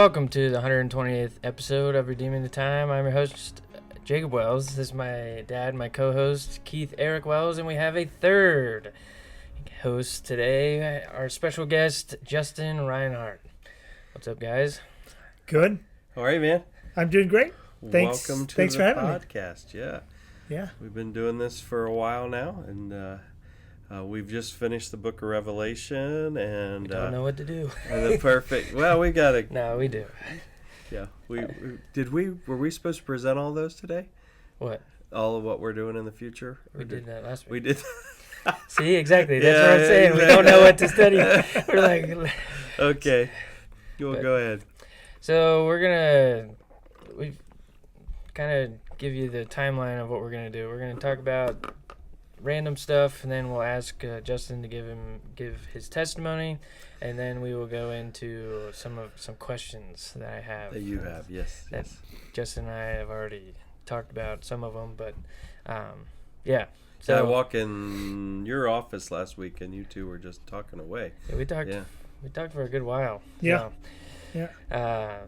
welcome to the 128th episode of Redeeming the Time. I'm your host, Jacob Wells. This is my dad, my co-host, Keith Eric Wells, and we have a third host today, our special guest, Justin Reinhardt. What's up, guys? Good. How are you, man? I'm doing great. Thanks. Welcome to Thanks the for having podcast. me. Yeah. We've been doing this for a while now, and we've just finished the book of Revelation, and We don't know what to do. the perfect. Well, we got to. No, we do. Yeah, were we supposed to present all those today? What? All of what we're doing in the future? We did that last week. We did. See, exactly. That's what I'm saying. We don't know what to study. We're like... Okay. Well, go ahead. So we kind of give you the timeline of what we're going to do. We're going to talk about random stuff, and then we'll ask Justin to give his testimony, and then we will go into some questions that I have. That you have, yes. Justin and I have already talked about some of them, but yeah. So I walked in your office last week, and you two were just talking away. Yeah, we talked for a good while. Yeah. So,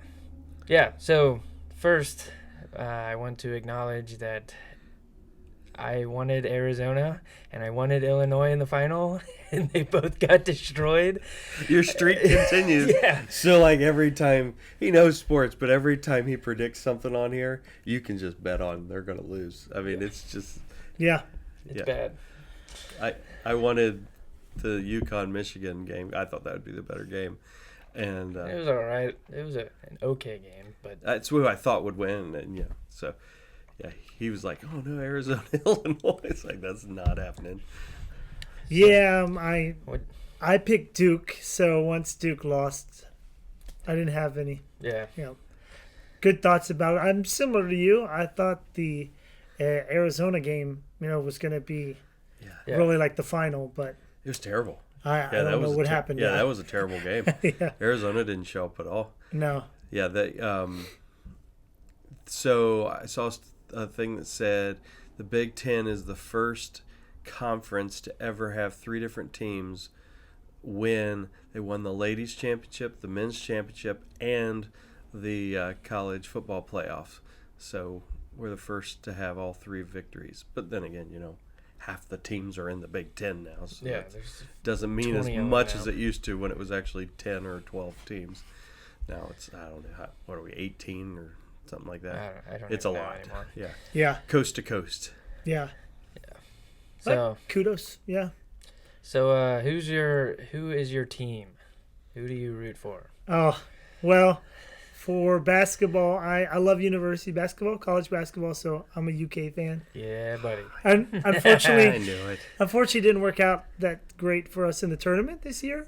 yeah. So first, I want to acknowledge that I wanted Arizona and I wanted Illinois in the final, and they both got destroyed. Your streak continues. Yeah. So, like, every time he knows sports, but every time he predicts something on here, you can just bet on they're going to lose. I mean, it's just. Yeah. It's bad. I wanted the UConn-Michigan game. I thought that would be the better game. And It was all right. It was an okay game, but that's who I thought would win. And, so, he was like, oh, no, Arizona, Illinois. It's like, that's not happening. Yeah, I picked Duke, so once Duke lost, I didn't have any good thoughts about it. I'm similar to you. I thought the Arizona game, was going to be really like the final, but it was terrible. I don't know what happened. Yeah, that was a terrible game. Yeah. Arizona didn't show up at all. No. Yeah, so I saw a thing that said the Big Ten is the first conference to ever have three different teams win. They won the ladies' championship, the men's championship, and the college football playoffs. So we're the first to have all three victories. But then again, half the teams are in the Big Ten now. So that doesn't mean as much as it used to when it was actually 10 or 12 teams. Now it's, I don't know, what are we, 18 or something like that? I don't it's a know lot. anymore. Yeah. Coast to coast. Yeah. So kudos. Yeah. So who is your team? Who do you root for? Oh, well, for basketball, I love university basketball, college basketball, so I'm a UK fan. Yeah, buddy. And unfortunately, I knew it. Unfortunately, it didn't work out that great for us in the tournament this year.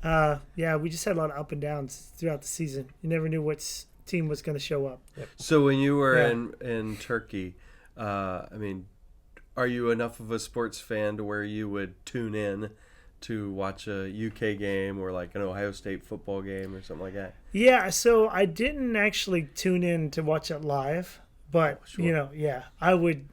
We just had a lot of up and downs throughout the season. You never knew which team was going to show up. Yep. So when you were in Turkey, are you enough of a sports fan to where you would tune in to watch a UK game or like an Ohio State football game or something like that? Yeah, so I didn't actually tune in to watch it live, but Sure. I would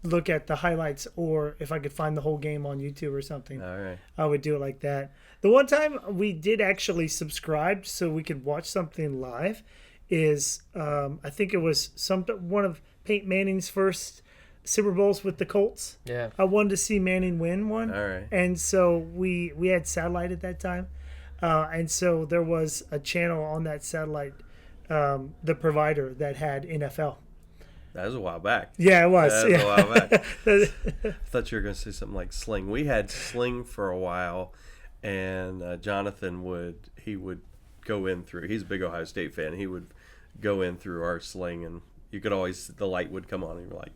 look at the highlights, or if I could find the whole game on YouTube or something, All right. I would do it like that. The one time we did actually subscribe so we could watch something live is I think it was one of Peyton Manning's first Super Bowls with the Colts. Yeah. I wanted to see Manning win one. All right. And so we had satellite at that time. And so there was a channel on that satellite, the provider that had NFL. That was a while back. Yeah, it was. That was a while back. I thought you were going to say something like Sling. We had Sling for a while, and Jonathan would go in through. He's a big Ohio State fan. He would go in through our Sling, and you could always, the light would come on, and you're like,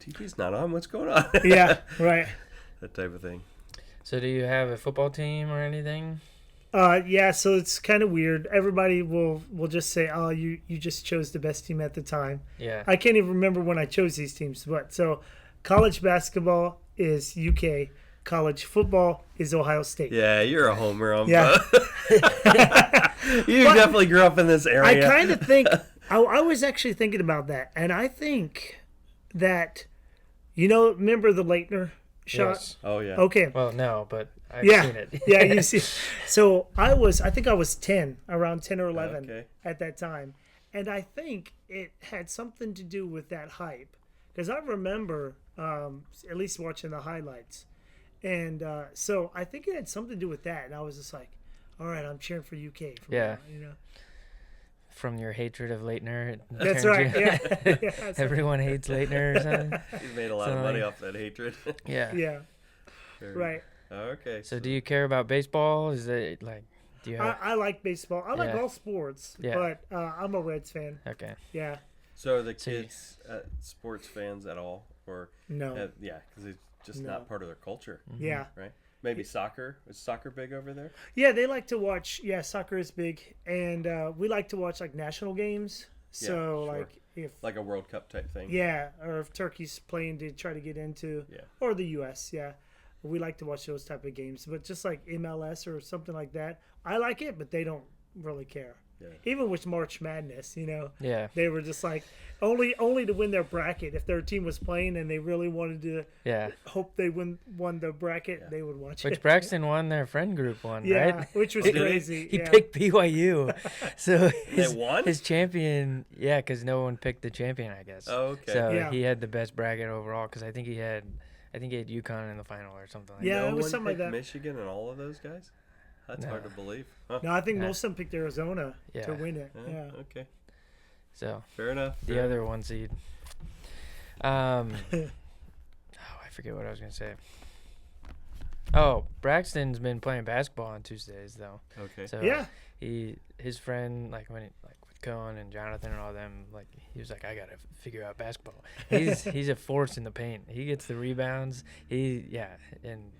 TV's not on. What's going on? Yeah, right. That type of thing. So do you have a football team or anything? So it's kind of weird. Everybody will just say, "Oh, you just chose the best team at the time." Yeah. I can't even remember when I chose these teams, but so college basketball is UK, college football is Ohio State. Yeah, you're a homer on Yeah. both. You definitely grew up in this area. I kind of think I was actually thinking about that, and I think that remember the Leitner shot? Yes. Oh yeah. Okay. Well, no, but I've seen it. Yeah, you see. So I think I was 10, around 10 or 11 at that time. And I think it had something to do with that hype. Because I remember at least watching the highlights. And so I think it had something to do with that. And I was just like, all right, I'm cheering for UK. Yeah. Now, From your hatred of Leitner. That's right. Yeah. Everyone hates Leitner or something. He's made a lot of money off that hatred. Yeah. Yeah. Right. Okay. So do you care about baseball? Is it like, do you have... I like baseball. I like all sports, but I'm a Reds fan. Okay. Yeah. So are the kids sports fans at all? Or no. Because it's just not part of their culture. Mm-hmm. Yeah. Right? Maybe soccer. Is soccer big over there? Yeah, they like to watch. Yeah, soccer is big, and we like to watch like national games. So like a World Cup type thing. Yeah, or if Turkey's playing to try to get into, or the U.S. Yeah, we like to watch those type of games. But just like MLS or something like that, I like it, but they don't really care. Yeah. Even with March Madness, they were just like only to win their bracket. If their team was playing and they really wanted to hope they won the bracket, they would watch it. Which Braxton won, their friend group won, right? Which was crazy. He picked BYU. So they won? His champion, because no one picked the champion, I guess. Oh, okay. So he had the best bracket overall because I think he had UConn in the final or something like that. Yeah, it was something like that. Michigan and all of those guys? That's hard to believe. Huh? No, I think most of them picked Arizona to win it. Yeah. Okay. So fair enough. The other one seed. I forget what I was gonna say. Oh, Braxton's been playing basketball on Tuesdays though. Okay. So his friend with Cohen and Jonathan and all them, he was like, I gotta figure out basketball. He's a force in the paint. He gets the rebounds. And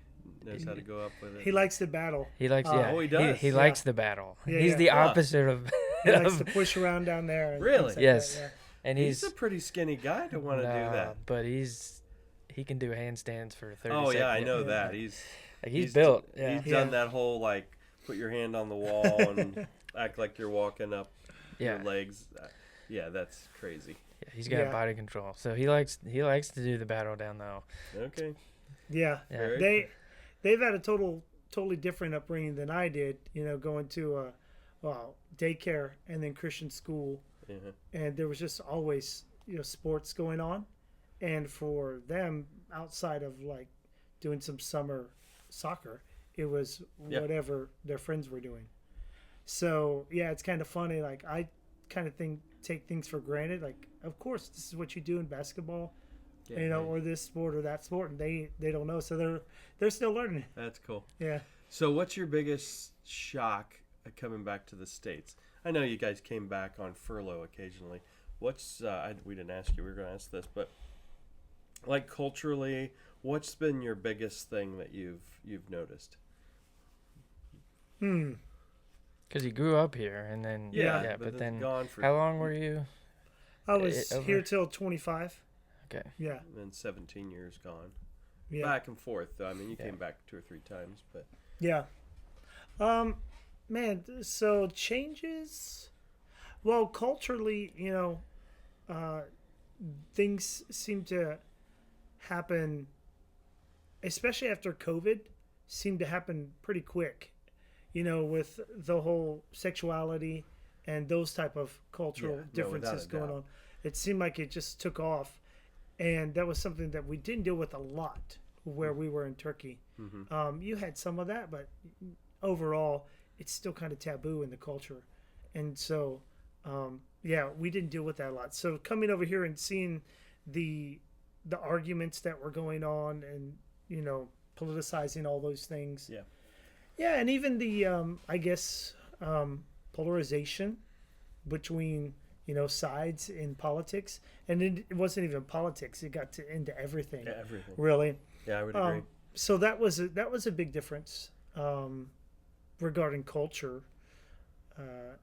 knows how to go up with it. He likes the battle. He likes he does. He likes the battle. Yeah, he's the opposite of. He likes to push around down there. And really? Yes. That, and he's a pretty skinny guy to want to do that. But he can do handstands for 30 seconds. Oh yeah, I know that. He's built. He's done that whole put your hand on the wall and act like you're walking up your legs. Yeah, that's crazy. Yeah, he's got body control. So he likes to do the battle down low. Okay. Yeah. They've had a totally different upbringing than I did, going to daycare and then Christian school. Mm-hmm. And there was just always, sports going on. And for them, outside of doing some summer soccer, it was whatever their friends were doing. So, it's kind of funny. I kind of take things for granted. Of course, this is what you do in basketball. Or this sport or that sport, and they don't know, so they're still learning. That's cool. Yeah. So, what's your biggest shock coming back to the States? I know you guys came back on furlough occasionally. What's we didn't ask you. We were going to ask this, but culturally, what's been your biggest thing that you've noticed? Because you grew up here, and then but then gone for how long were you? I was here till 25. Okay. Yeah. And then 17 years gone. Yeah. Back and forth. I mean, you came back 2 or 3 times, but. Yeah. Man, so changes. Well, culturally, things seem to happen, especially after COVID, seem to happen pretty quick. With the whole sexuality and those type of cultural differences going on. It seemed like it just took off. And that was something that we didn't deal with a lot where we were in Turkey. Mm-hmm. You had some of that, but overall, it's still kind of taboo in the culture. And so, we didn't deal with that a lot. So coming over here and seeing the arguments that were going on and, politicizing all those things. Yeah. Yeah, and even the, polarization between sides in politics, and it wasn't even politics. It got into everything. Yeah, everything. Really. Yeah, I would agree. So that was a big difference regarding culture.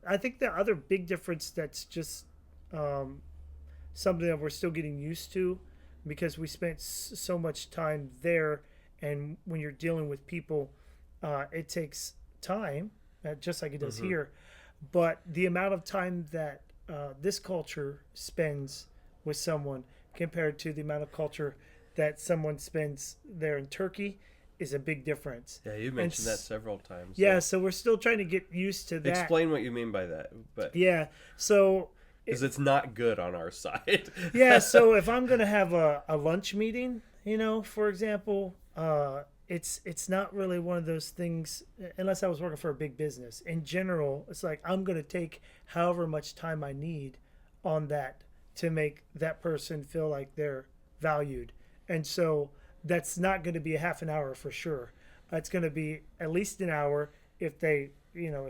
I think the other big difference that's just something that we're still getting used to, because we spent so much time there, and when you're dealing with people, it takes time, just like it does here. But the amount of time that this culture spends with someone compared to the amount of culture that someone spends there in Turkey is a big difference. Yeah, you mentioned that several times. Yeah, so we're still trying to get used to that. Explain what you mean by that. But yeah, so because it's not good on our side. Yeah, so if I'm going to have a lunch meeting, for example, it's not really one of those things, unless I was working for a big business. In general, it's like I'm going to take however much time I need on that to make that person feel like they're valued. And so that's not going to be a half an hour for sure. It's going to be at least an hour if they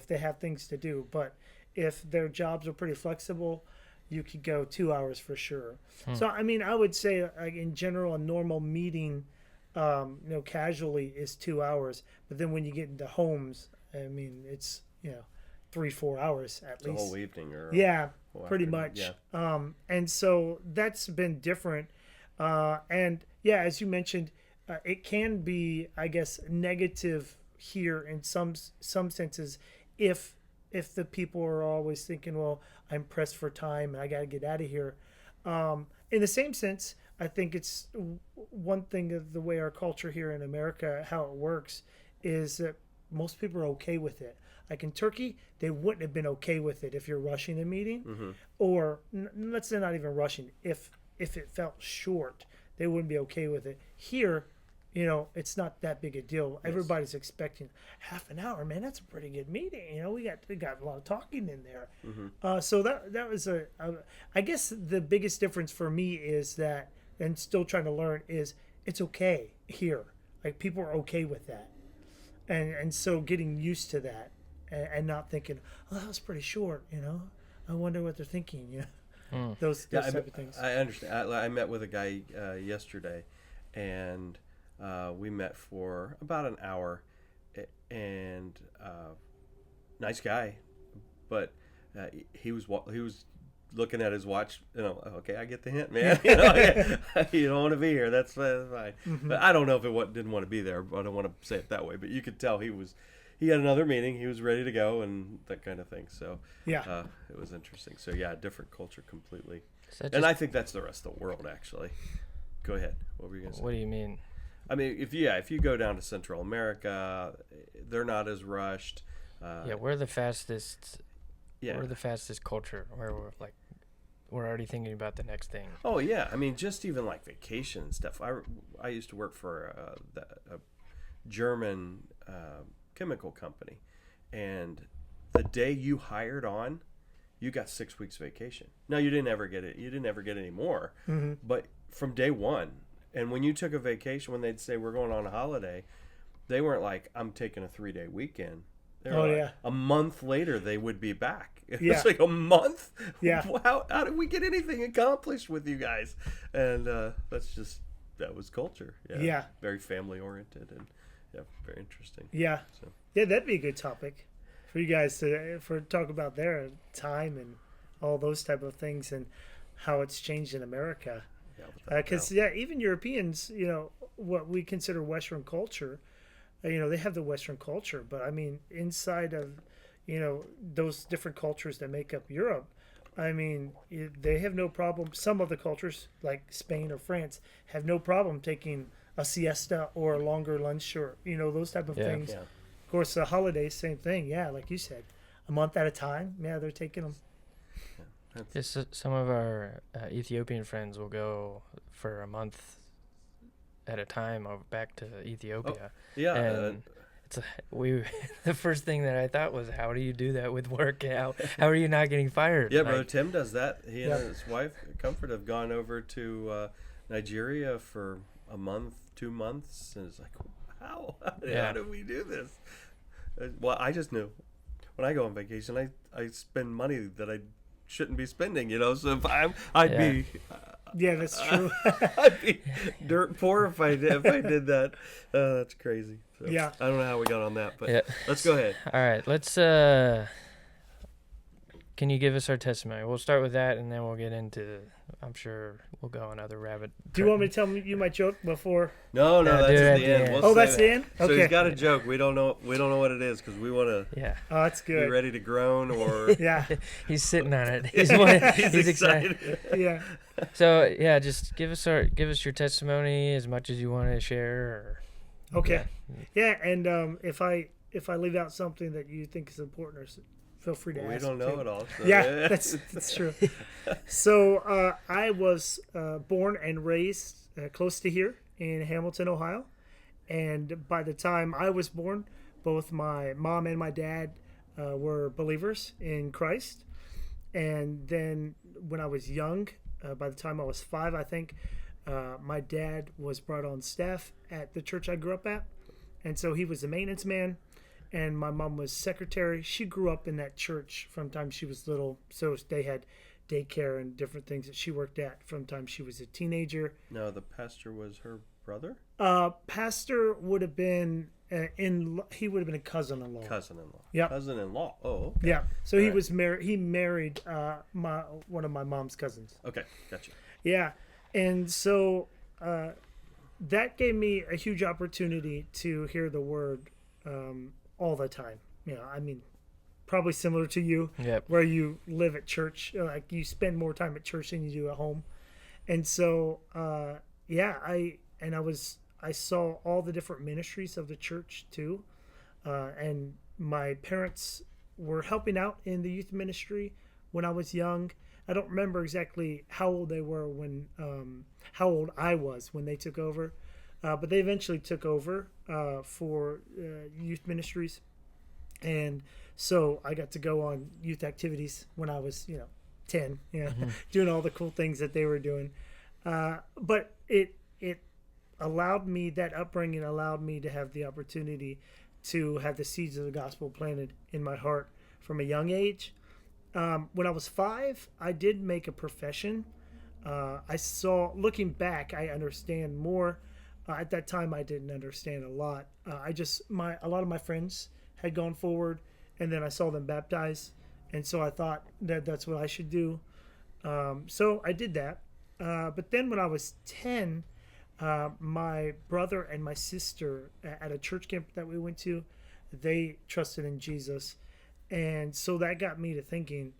have things to do. But if their jobs are pretty flexible, you could go 2 hours for sure. So, I mean, I would say in general, a normal meeting, casually is 2 hours. But then when you get into homes, I mean, it's, 3-4 hours at least. The whole evening or pretty much. Yeah. And so that's been different. And yeah, as you mentioned, it can be, I guess, negative here in some senses if the people are always thinking, well, I'm pressed for time and I got to get out of here. In the same sense, I think it's one thing of the way our culture here in America, how it works, is that most people are okay with it. Like in Turkey, they wouldn't have been okay with it if you're rushing a meeting, or let's say not even rushing. If it felt short, they wouldn't be okay with it. Here, it's not that big a deal. Yes. Everybody's expecting half an hour, man. That's a pretty good meeting. We got a lot of talking in there. So that was I guess the biggest difference for me is that, and still trying to learn, is it's okay here. Like people are okay with that, and so getting used to that, and not thinking, oh, that was pretty short. I wonder what they're thinking. Those type of things. I understand. I met with a guy yesterday, and we met for about an hour, and nice guy, but he was looking at his watch. Okay, I get the hint, man. You don't want to be here. That's fine. But I don't know if it didn't want to be there. But I don't want to say it that way. But you could tell he had another meeting. He was ready to go and that kind of thing. So yeah, it was interesting. So yeah, different culture completely. And I think that's the rest of the world, actually. Go ahead. What were you going to say? What do you mean? I mean, if you go down to Central America, they're not as rushed. We're the fastest. Yeah, we're the fastest culture where we're already thinking about the next thing. Oh yeah, I mean, just even like vacation and stuff. I used to work for a German chemical company, and the day you hired on, you got 6 weeks vacation. No, you didn't ever get it. You didn't ever get any more. But from day one, and when you took a vacation, when they'd say we're going on a holiday, they weren't like, I'm taking a 3-day weekend. They were a month later they would be back. It's like a month. Yeah. How did we get anything accomplished with you guys? And that was culture. Yeah. Very family oriented and very interesting. Yeah. So. Yeah, that'd be a good topic for you guys to talk about their time and all those type of things and how it's changed in America. Because even Europeans, what we consider Western culture, they have the Western culture, but I mean inside of those different cultures that make up Europe, I mean they have no problem. Some of the cultures like Spain or France have no problem taking a siesta or a longer lunch or those type of things. Yeah. Of course, the holidays, same thing. Yeah, like you said, a month at a time. Yeah, they're taking them. Some of our Ethiopian friends will go for a month at a time back to Ethiopia. Oh, yeah. And the first thing that I thought was, how do you do that with work? How are you not getting fired? Yeah, Brother Tim does that. He and his wife, Comfort, have gone over to Nigeria for a month, 2 months, and it's like, how do we do this? Well, I just knew when I go on vacation, I spend money that I shouldn't be spending, so if I'd be that's true. I'd be dirt poor if I did that. That's crazy. So, I don't know how we got on that, but let's go ahead. All right, let's can you give us our testimony? We'll start with that, and then we'll get into, I'm sure we'll go on other rabbit. Do you want me to tell you my joke before? No, that's at the end. That's the end? Okay. So he's got a joke. We don't know what it is because we want to oh, that's good. Be ready to groan or... He's sitting on it. He's excited. Yeah. So, just give us your testimony as much as you want to share. Or Okay. Yeah, and if I leave out something that you think is important, feel free to ask. We don't know it all. So. Yeah, that's true. So I was born and raised close to here in Hamilton, Ohio. And by the time I was born, both my mom and my dad were believers in Christ. And then when I was young, by the time I was 5, I think, my dad was brought on staff at the church I grew up at. And so he was the maintenance man, and my mom was secretary. She grew up in that church from the time she was little. So they had daycare and different things that she worked at from the time she was a teenager. No, the pastor was her brother? Pastor would have been he would have been a cousin-in-law. Cousin-in-law. Yeah. Cousin-in-law. Oh, okay. Yeah. So he right. was married. He married one of my mom's cousins. Okay, gotcha. Yeah, and so that gave me a huge opportunity to hear the word all the time. You know, I mean, probably similar to you, yep. where you live at church. Like you spend more time at church than you do at home, and so I saw all the different ministries of the church too, and my parents were helping out in the youth ministry when I was young. I don't remember exactly how old they were how old I was when they took over, but they eventually took over for youth ministries, and so I got to go on youth activities when I was 10, doing all the cool things that they were doing, but it allowed me, that upbringing allowed me to have the opportunity to have the seeds of the gospel planted in my heart from a young age. When I was 5, I did make a profession. I saw, looking back, I understand more. At that time, I didn't understand a lot. A lot of my friends had gone forward, and then I saw them baptized, and so I thought that that's what I should do. So I did that. But then when I was 10, my brother and my sister at a church camp that we went to, they trusted in Jesus. And so that got me to thinking.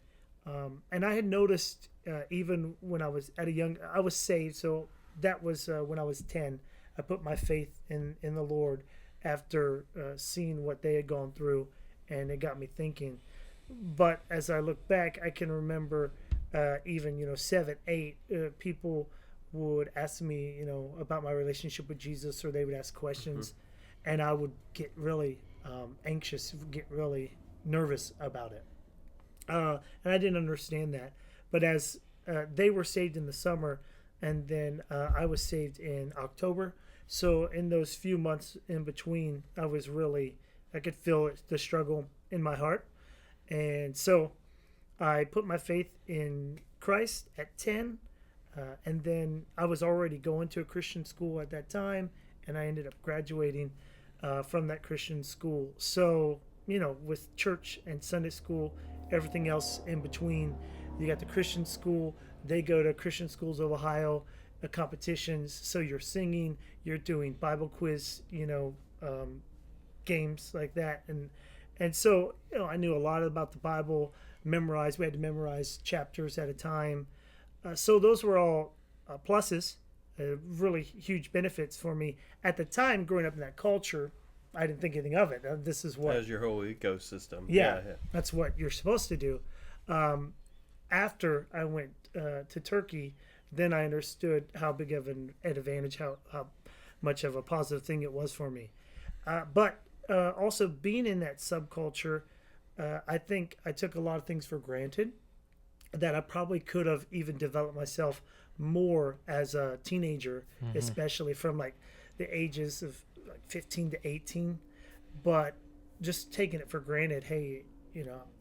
And I had noticed even when I was I was saved. So that was when I was 10. I put my faith in the Lord after seeing what they had gone through. And it got me thinking. But as I look back, I can remember even, 7, 8, people would ask me, about my relationship with Jesus, or they would ask questions. Mm-hmm. And I would get really anxious, get really nervous about it. And I didn't understand that. But as they were saved in the summer, and then I was saved in October. So in those few months in between, I could feel the struggle in my heart. And so I put my faith in Christ at 10. And then I was already going to a Christian school at that time, and I ended up graduating from that Christian school. So, with church and Sunday school, everything else in between, you got the Christian school. They go to Christian Schools of Ohio competitions. So you're singing, you're doing Bible quiz, games like that. And so, I knew a lot about the Bible, we had to memorize chapters at a time. So those were all pluses, really huge benefits for me. At the time, growing up in that culture, I didn't think anything of it. This is what... That was your whole ecosystem. Yeah, that's what you're supposed to do. After I went to Turkey, then I understood how big of an advantage, how much of a positive thing it was for me. But also being in that subculture, I think I took a lot of things for granted that I probably could have even developed myself more as a teenager, mm-hmm. especially from like the ages of like 15 to 18. But just taking it for granted, hey,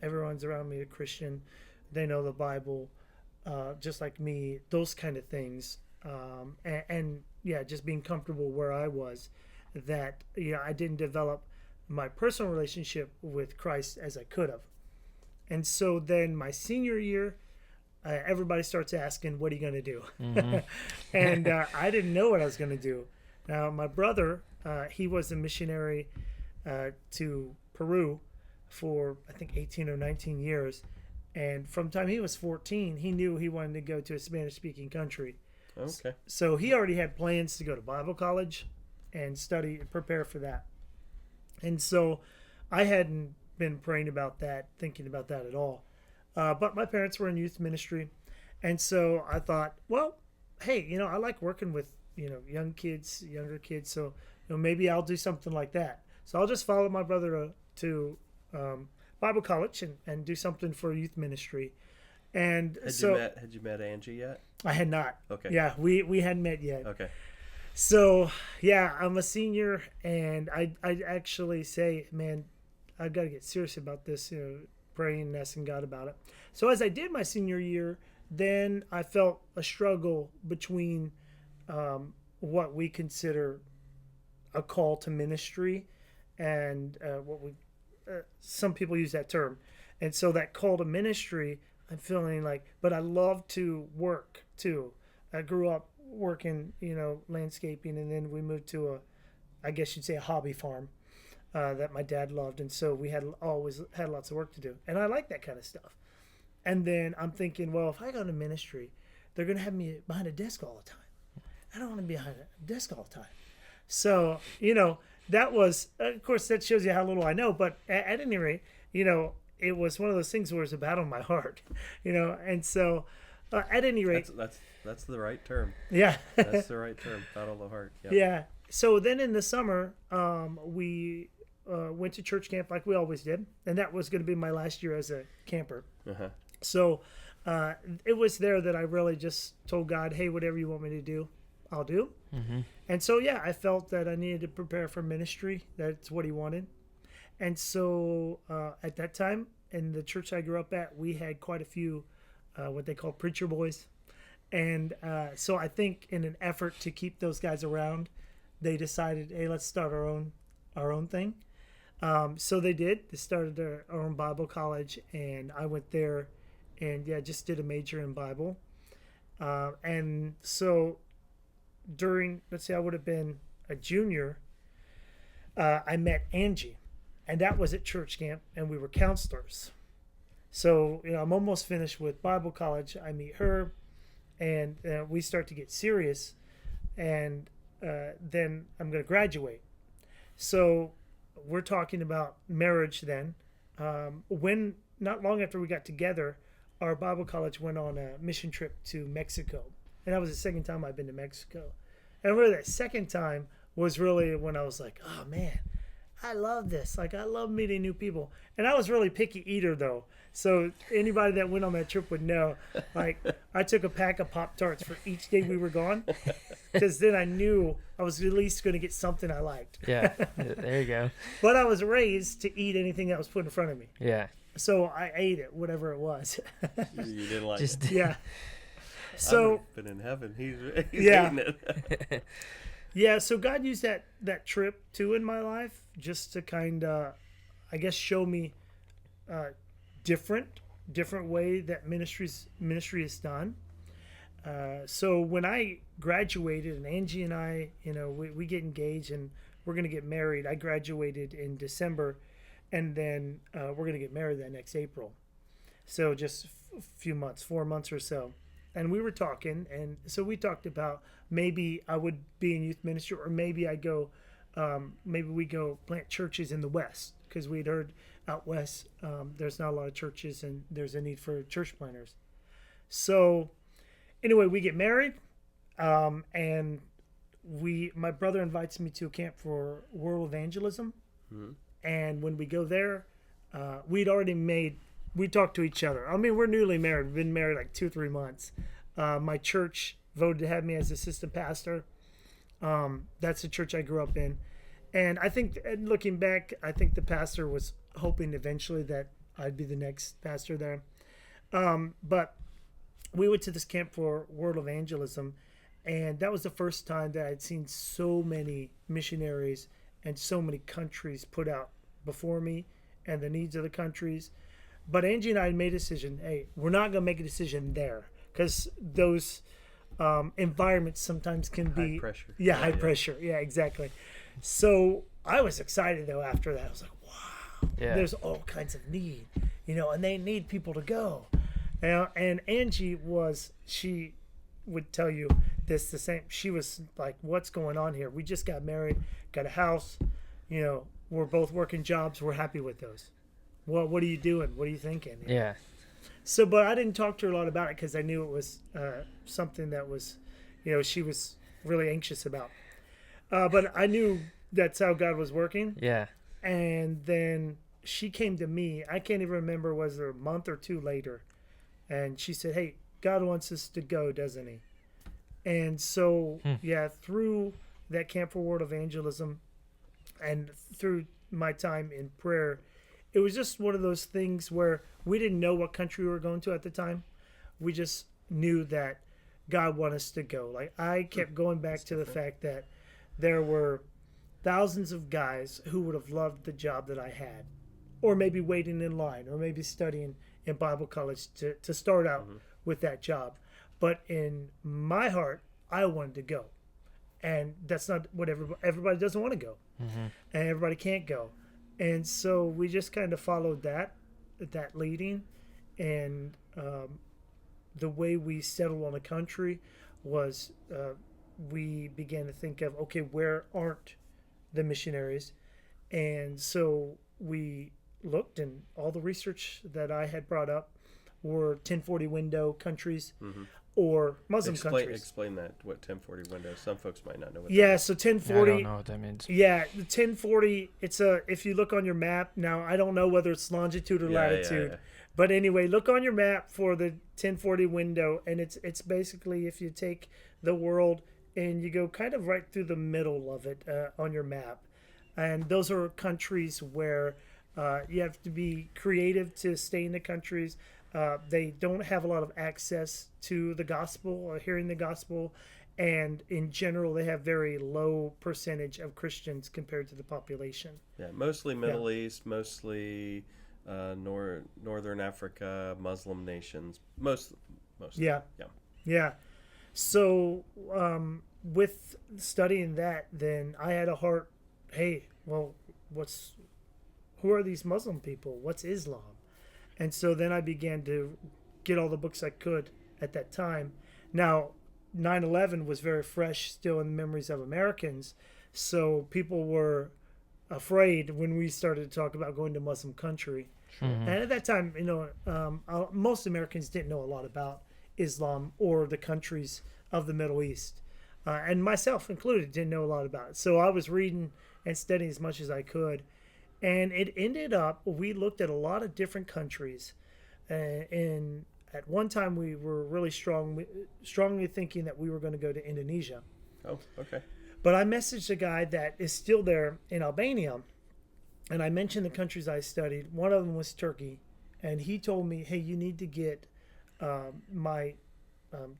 everyone's around me a Christian, they know the Bible, just like me, those kind of things. And just being comfortable where I was, that I didn't develop my personal relationship with Christ as I could have. And so then my senior year, everybody starts asking, what are you going to do? Mm-hmm. And I didn't know what I was going to do. Now, my brother, he was a missionary to Peru for, I think, 18 or 19 years. And from the time he was 14, he knew he wanted to go to a Spanish-speaking country. Okay. So he already had plans to go to Bible college and study and prepare for that. And so I hadn't been praying about that, thinking about that at all. But my parents were in youth ministry. And so I thought, well, hey, I like working with, young kids, younger kids. So, maybe I'll do something like that. So I'll just follow my brother to Bible college and do something for youth ministry. And had you met Angie yet? I had not. Okay. Yeah, we hadn't met yet. Okay. So yeah, I'm a senior, and I actually say, man, I've got to get serious about this. Praying and asking God about it. So as I did my senior year, then I felt a struggle between what we consider a call to ministry and what we some people use that term. And so that call to ministry, I'm feeling like, but I love to work too. I grew up working, landscaping, and then we moved to I guess you'd say a hobby farm that my dad loved. And so we always had lots of work to do. And I like that kind of stuff. And then I'm thinking, well, if I go to ministry, they're going to have me behind a desk all the time. I don't want to be behind a desk all the time. So, that was, of course, that shows you how little I know. But at any rate, it was one of those things where it was a battle in my heart, And so, at any rate, that's the right term. Yeah, that's the right term. Battle of the heart. Yep. Yeah. So then in the summer, we went to church camp like we always did, and that was going to be my last year as a camper. Uh-huh. So it was there that I really just told God, hey, whatever you want me to do, I'll do. Mm-hmm. And so, yeah, I felt that I needed to prepare for ministry. That's what he wanted. And so at that time, in the church I grew up at, we had quite a few what they call preacher boys. And so I think in an effort to keep those guys around, they decided, hey, let's start our own thing. So they did. They started their own Bible college, and I went there and, just did a major in Bible. And so during, let's say I would have been a junior, I met Angie, and that was at church camp, and we were counselors. So, I'm almost finished with Bible college. I meet her, and we start to get serious, and then I'm going to graduate. So we're talking about marriage then. When not long after we got together, our Bible college went on a mission trip to Mexico. And that was the second time I've been to Mexico. And really that second time was really when I was like, oh man, I love this. Like, I love meeting new people. And I was really picky eater though. So anybody that went on that trip would know, like, I took a pack of Pop-Tarts for each day we were gone, because then I knew I was at least going to get something I liked. Yeah, there you go. But I was raised to eat anything that was put in front of me. Yeah. So I ate it, whatever it was. You didn't like Just, it. Yeah. So I've been in heaven. He's yeah. eating it. Yeah, so God used that trip too in my life just to kind of, I guess, show me different way that ministry is done. So when I graduated, and Angie and I, we get engaged and we're going to get married. I graduated in December, and then we're going to get married that next April. So just a few months, 4 months or so. And we were talking, and so we talked about maybe I would be in youth ministry, or maybe maybe we go plant churches in the West, because we'd heard out West there's not a lot of churches and there's a need for church planters. So anyway, we get married, and my brother invites me to a camp for world evangelism. Mm-hmm. And when we go there, we talked to each other. I mean, we're newly married. We've been married like 2-3 months. My church voted to have me as assistant pastor. That's the church I grew up in. And I think, looking back, I think the pastor was hoping eventually that I'd be the next pastor there. But we went to this camp for world evangelism, and that was the first time that I'd seen so many missionaries and so many countries put out before me, and the needs of the countries. But Angie and I made a decision, hey, we're not going to make a decision there, because those environments sometimes can be... High pressure. Yeah, high pressure. Yeah, exactly. So I was excited, though, after that. I was like, wow, there's all kinds of need, and they need people to go. And Angie would tell you this the same. She was like, "What's going on here? We just got married, got a house, we're both working jobs. We're happy with those. Well, what are you doing? What are you thinking?" Yeah. So, but I didn't talk to her a lot about it because I knew it was something that was, she was really anxious about. But I knew that's how God was working. Yeah. And then she came to me. I can't even remember, was there a month or two later? And she said, "Hey, God wants us to go, doesn't he?" And so, through that Camp for World Evangelism and through my time in prayer, it was just one of those things where we didn't know what country we were going to at the time. We just knew that God wanted us to go. Like, I kept going back to the fact that there were thousands of guys who would have loved the job that I had, or maybe waiting in line, or maybe studying in Bible college to start out with that job. But in my heart, I wanted to go. And that's not what everybody doesn't want to go. And everybody can't go. And so we just kind of followed that leading. And the way we settled on a country was we began to think of, okay, where aren't the missionaries? And so we looked, and all the research that I had brought up were 1040 window countries or Muslim countries. Explain that, what 1040 window. Some folks might not know what that is. So 1040. I don't know what that means. Yeah, the 1040, if you look on your map, now I don't know whether it's longitude or latitude. But anyway, look on your map for the 1040 window, and it's basically if you take the world and you go kind of right through the middle of it on your map. And those are countries where you have to be creative to stay in the countries. They don't have a lot of access to the gospel or hearing the gospel. And in general, they have very low percentage of Christians compared to the population. Yeah, mostly Middle East, mostly Northern Africa, Muslim nations. Mostly. Yeah. So with studying that, then I had a heart, hey, well, who are these Muslim people? What's Islam? And so then I began to get all the books I could at that time. Now, 9/11 was very fresh still in the memories of Americans. So people were afraid when we started to talk about going to Muslim country. And at that time, most Americans didn't know a lot about Islam or the countries of the Middle East. And myself included didn't know a lot about it. So I was reading and studying as much as I could. And it ended up, we looked at a lot of different countries. And at one time, we were really strongly thinking that we were going to go to Indonesia. Oh, okay. But I messaged a guy that is still there in Albania. And I mentioned the countries I studied. One of them was Turkey. And he told me, hey, you need to get my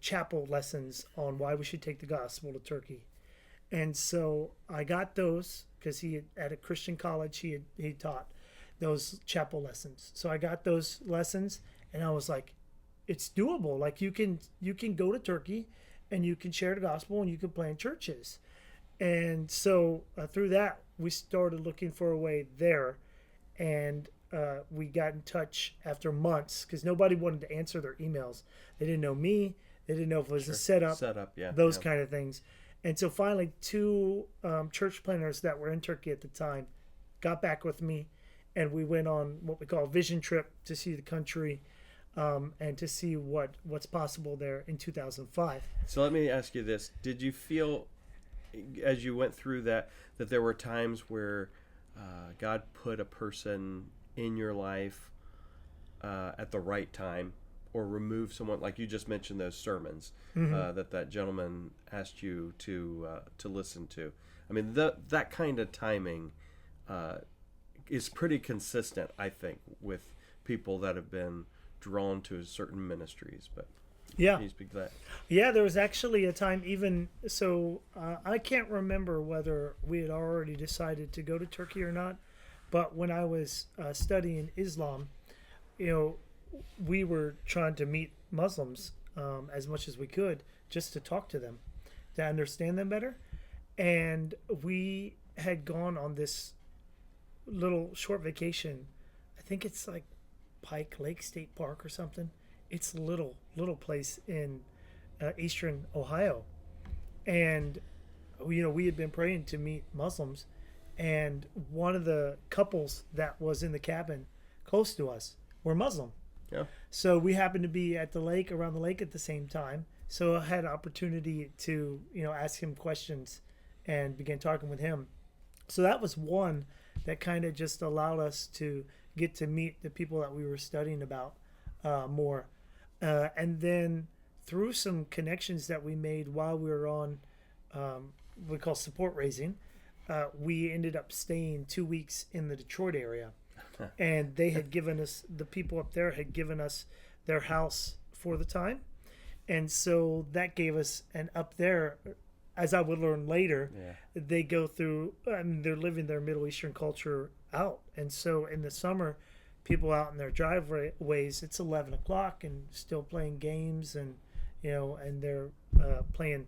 chapel lessons on why we should take the gospel to Turkey. And so I got those because at a Christian college he taught those chapel lessons. So I got those lessons, and I was like, it's doable. Like you can go to Turkey, and you can share the gospel, and you can plant churches. And so through that, we started looking for a way there, and we got in touch after months because nobody wanted to answer their emails. They didn't know me. They didn't know if it was a setup, those kind of things. And so finally, two church planners that were in Turkey at the time got back with me, and we went on what we call a vision trip to see the country and to see what's possible there in 2005. So let me ask you this. Did you feel, as you went through that there were times where God put a person in your life at the right time, or remove someone, like you just mentioned those sermons that gentleman asked you to listen to? I mean, that kind of timing is pretty consistent, I think, with people that have been drawn to certain ministries. But can you speak to that? Yeah, there was actually a time I can't remember whether we had already decided to go to Turkey or not, but when I was studying Islam, we were trying to meet Muslims as much as we could just to talk to them, to understand them better. And we had gone on this little short vacation. I think it's like Pike Lake State Park or something. It's a little place in eastern Ohio, and we had been praying to meet Muslims, and one of the couples that was in the cabin close to us were Muslim. Yeah. So we happened to be at the lake, around the lake at the same time. So I had opportunity to, ask him questions and begin talking with him. So that was one that kind of just allowed us to get to meet the people that we were studying about more. And then through some connections that we made while we were on we call support raising, we ended up staying 2 weeks in the Detroit area. And they had given us, the people up there had given us their house for the time. And so that gave us, and up there, as I would learn later, they go through, they're living their Middle Eastern culture out. And so in the summer, people out in their driveways, it's 11 o'clock and still playing games, and, and they're playing,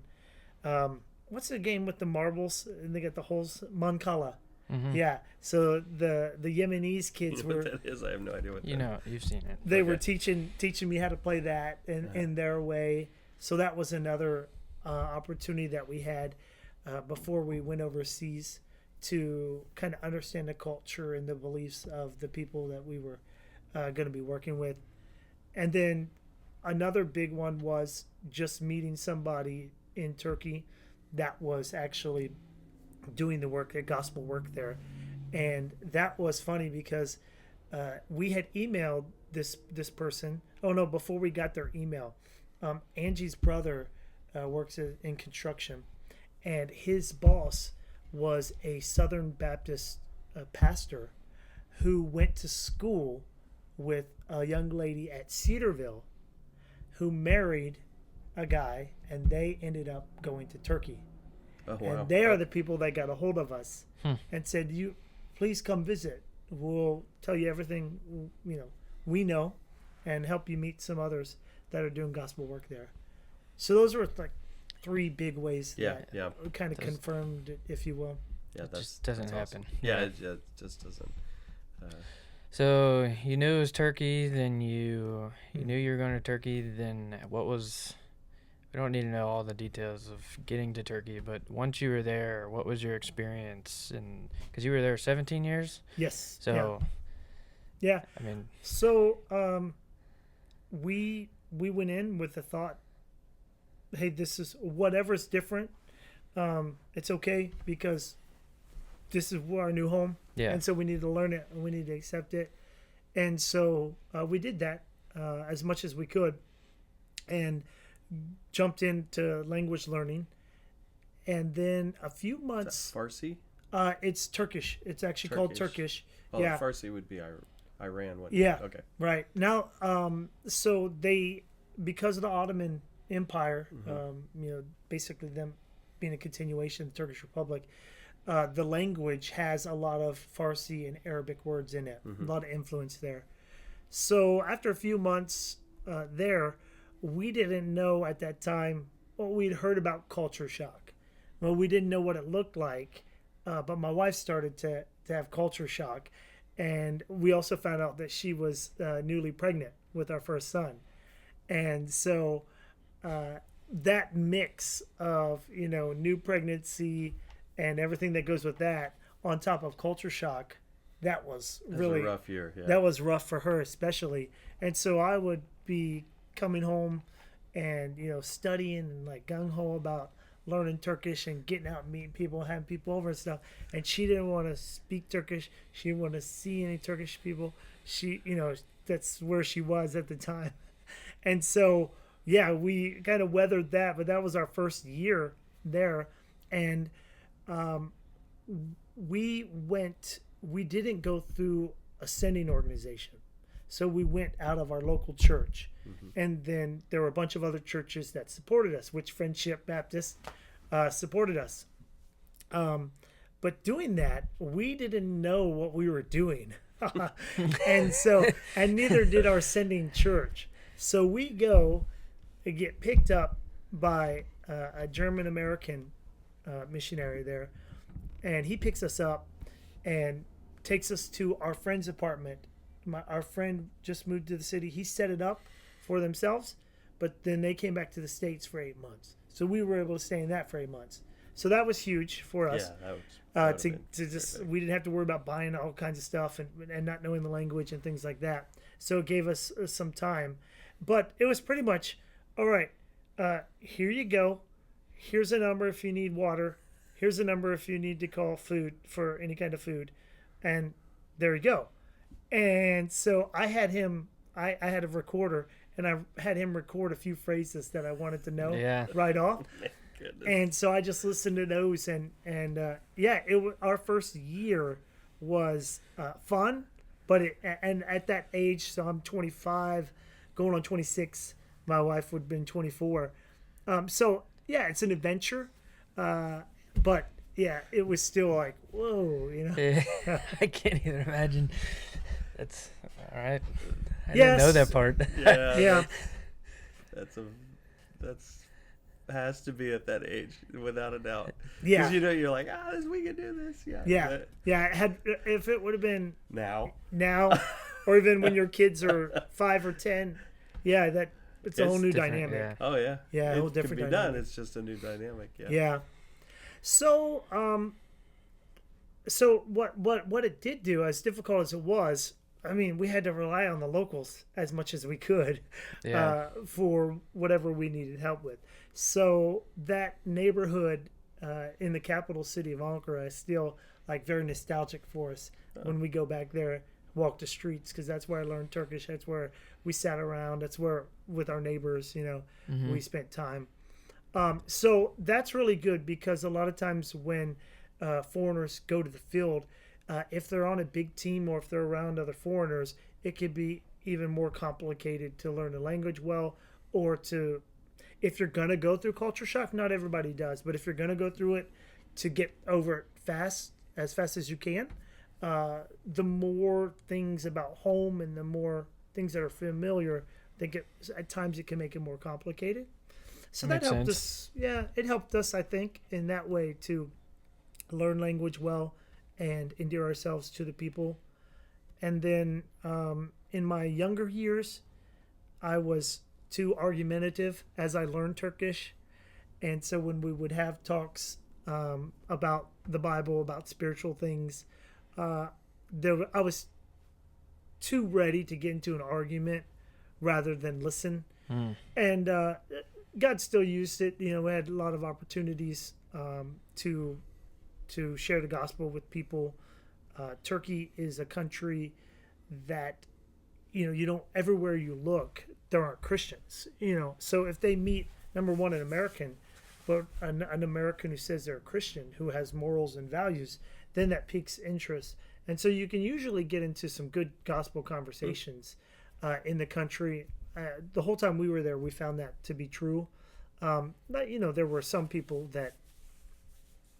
what's the game with the marbles? And they got the holes, Mancala. Mm-hmm. Yeah, so the Yemenis kids were. What that is? I have no idea what. You've seen it. They were teaching me how to play that in their way. So that was another opportunity that we had before we went overseas to kind of understand the culture and the beliefs of the people that we were going to be working with. And then another big one was just meeting somebody in Turkey that was actually doing the work, the gospel work there. And that was funny because we had emailed this person. Oh no, before we got their email, Angie's brother works in construction, and his boss was a Southern Baptist pastor who went to school with a young lady at Cedarville who married a guy, and they ended up going to Turkey. Oh, wow. And they are the people that got a hold of us and said, "You please come visit. We'll tell you everything we know, and help you meet some others that are doing gospel work there." So those were like three big ways that kind of confirmed it, if you will. Yeah, that just doesn't happen. Awesome. Yeah, it just doesn't. So you knew it was Turkey, then you knew you were going to Turkey. Then what was? We don't need to know all the details of getting to Turkey, but once you were there, what was your experience? And because you were there 17 years. Yes. So. Yeah. I mean. So we went in with the thought, hey, this is whatever's different. It's okay because this is our new home. Yeah. And so we need to learn it and we need to accept it. And so we did that as much as we could, and jumped into language learning. And then a few months. Is that Farsi? It's Turkish. It's actually called Turkish. Oh, yeah. Farsi would be Iran. Yeah. Okay. Right. Now, so they, because of the Ottoman Empire, basically them being a continuation of the Turkish Republic, the language has a lot of Farsi and Arabic words in it, a lot of influence there. So after a few months there, we didn't know at that time, we'd heard about culture shock. Well, we didn't know what it looked like, but my wife started to have culture shock. And we also found out that she was newly pregnant with our first son. And so that mix of, new pregnancy and everything that goes with that, on top of culture shock, that was really a rough year. Yeah. That was rough for her especially. And so I would be coming home and, studying and like gung-ho about learning Turkish and getting out and meeting people, having people over and stuff. And she didn't want to speak Turkish. She didn't want to see any Turkish people. She, that's where she was at the time. And so, yeah, we kind of weathered that, but that was our first year there. And we didn't go through a sending organization. So we went out of our local church. And then there were a bunch of other churches that supported us, which Friendship Baptist supported us. But doing that, we didn't know what we were doing. and neither did our sending church. So we go and get picked up by a German-American missionary there. And he picks us up and takes us to our friend's apartment. Our friend just moved to the city. He set it up for themselves, but then they came back to the States for 8 months. So we were able to stay in that for 8 months. So that was huge for us. Yeah, that to just we didn't have to worry about buying all kinds of stuff and not knowing the language and things like that. So it gave us some time, but it was pretty much all right. Here you go. Here's a number if you need water. Here's a number if you need to call food for any kind of food, and there you go. And so I had him. I had a recorder, and I had him record a few phrases that I wanted to know right off. Goodness. And so I just listened to those, and our first year was fun, but and at that age, so I'm 25, going on 26. My wife would have been 24. So yeah, it's an adventure, but yeah, it was still like whoa, I can't even imagine. That's all right. I didn't know that part. Yeah. That's has to be at that age, without a doubt. Yeah. Because you're like, we can do this. Yeah. But Yeah. If it would have been now, or even when your kids are 5 or 10, it's a whole new dynamic. Yeah. Oh yeah. Yeah, a whole different could be dynamic. done. It's just a new dynamic. Yeah. Yeah. So so what it did do, as difficult as it was, I mean, we had to rely on the locals as much as we could for whatever we needed help with. So that neighborhood in the capital city of Ankara is still like very nostalgic for us when we go back there, walk the streets, because that's where I learned Turkish. That's where we sat around. That's where with our neighbors, we spent time. So that's really good, because a lot of times when foreigners go to the field, if they're on a big team or if they're around other foreigners, it could be even more complicated to learn the language well, or if you're going to go through culture shock, not everybody does, but if you're going to go through it, to get over it as fast as you can, the more things about home and the more things that are familiar, at times it can make it more complicated. So that helped us. Yeah, it helped us, I think, in that way to learn language well and endear ourselves to the people. And then in my younger years, I was too argumentative as I learned Turkish. And so when we would have talks about the Bible, about spiritual things, I was too ready to get into an argument rather than listen. And God still used it. We had a lot of opportunities to share the gospel with people. Turkey is a country that, you don't, everywhere you look, there aren't Christians, So if they meet, number one, an American, but an American who says they're a Christian, who has morals and values, then that piques interest. And so you can usually get into some good gospel conversations in the country. The whole time we were there, we found that to be true. But, there were some people that,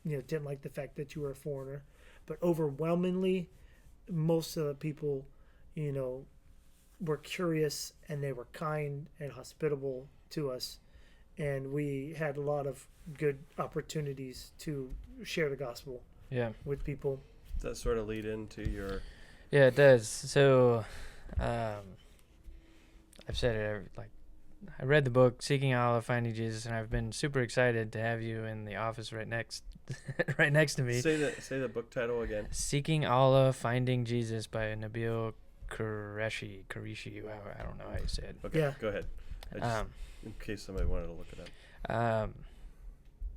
didn't like the fact that you were a foreigner. But overwhelmingly, most of the people, were curious, and they were kind and hospitable to us. And we had a lot of good opportunities to share the gospel with people. Does that sort of lead into your... Yeah, it does. So, I've said it, I read the book Seeking Allah, Finding Jesus, and I've been super excited to have you in the office right next to me. Say the book title again. Seeking Allah, Finding Jesus by Nabil Qureshi. I don't know how you say it. Okay, go ahead. In case somebody wanted to look it up.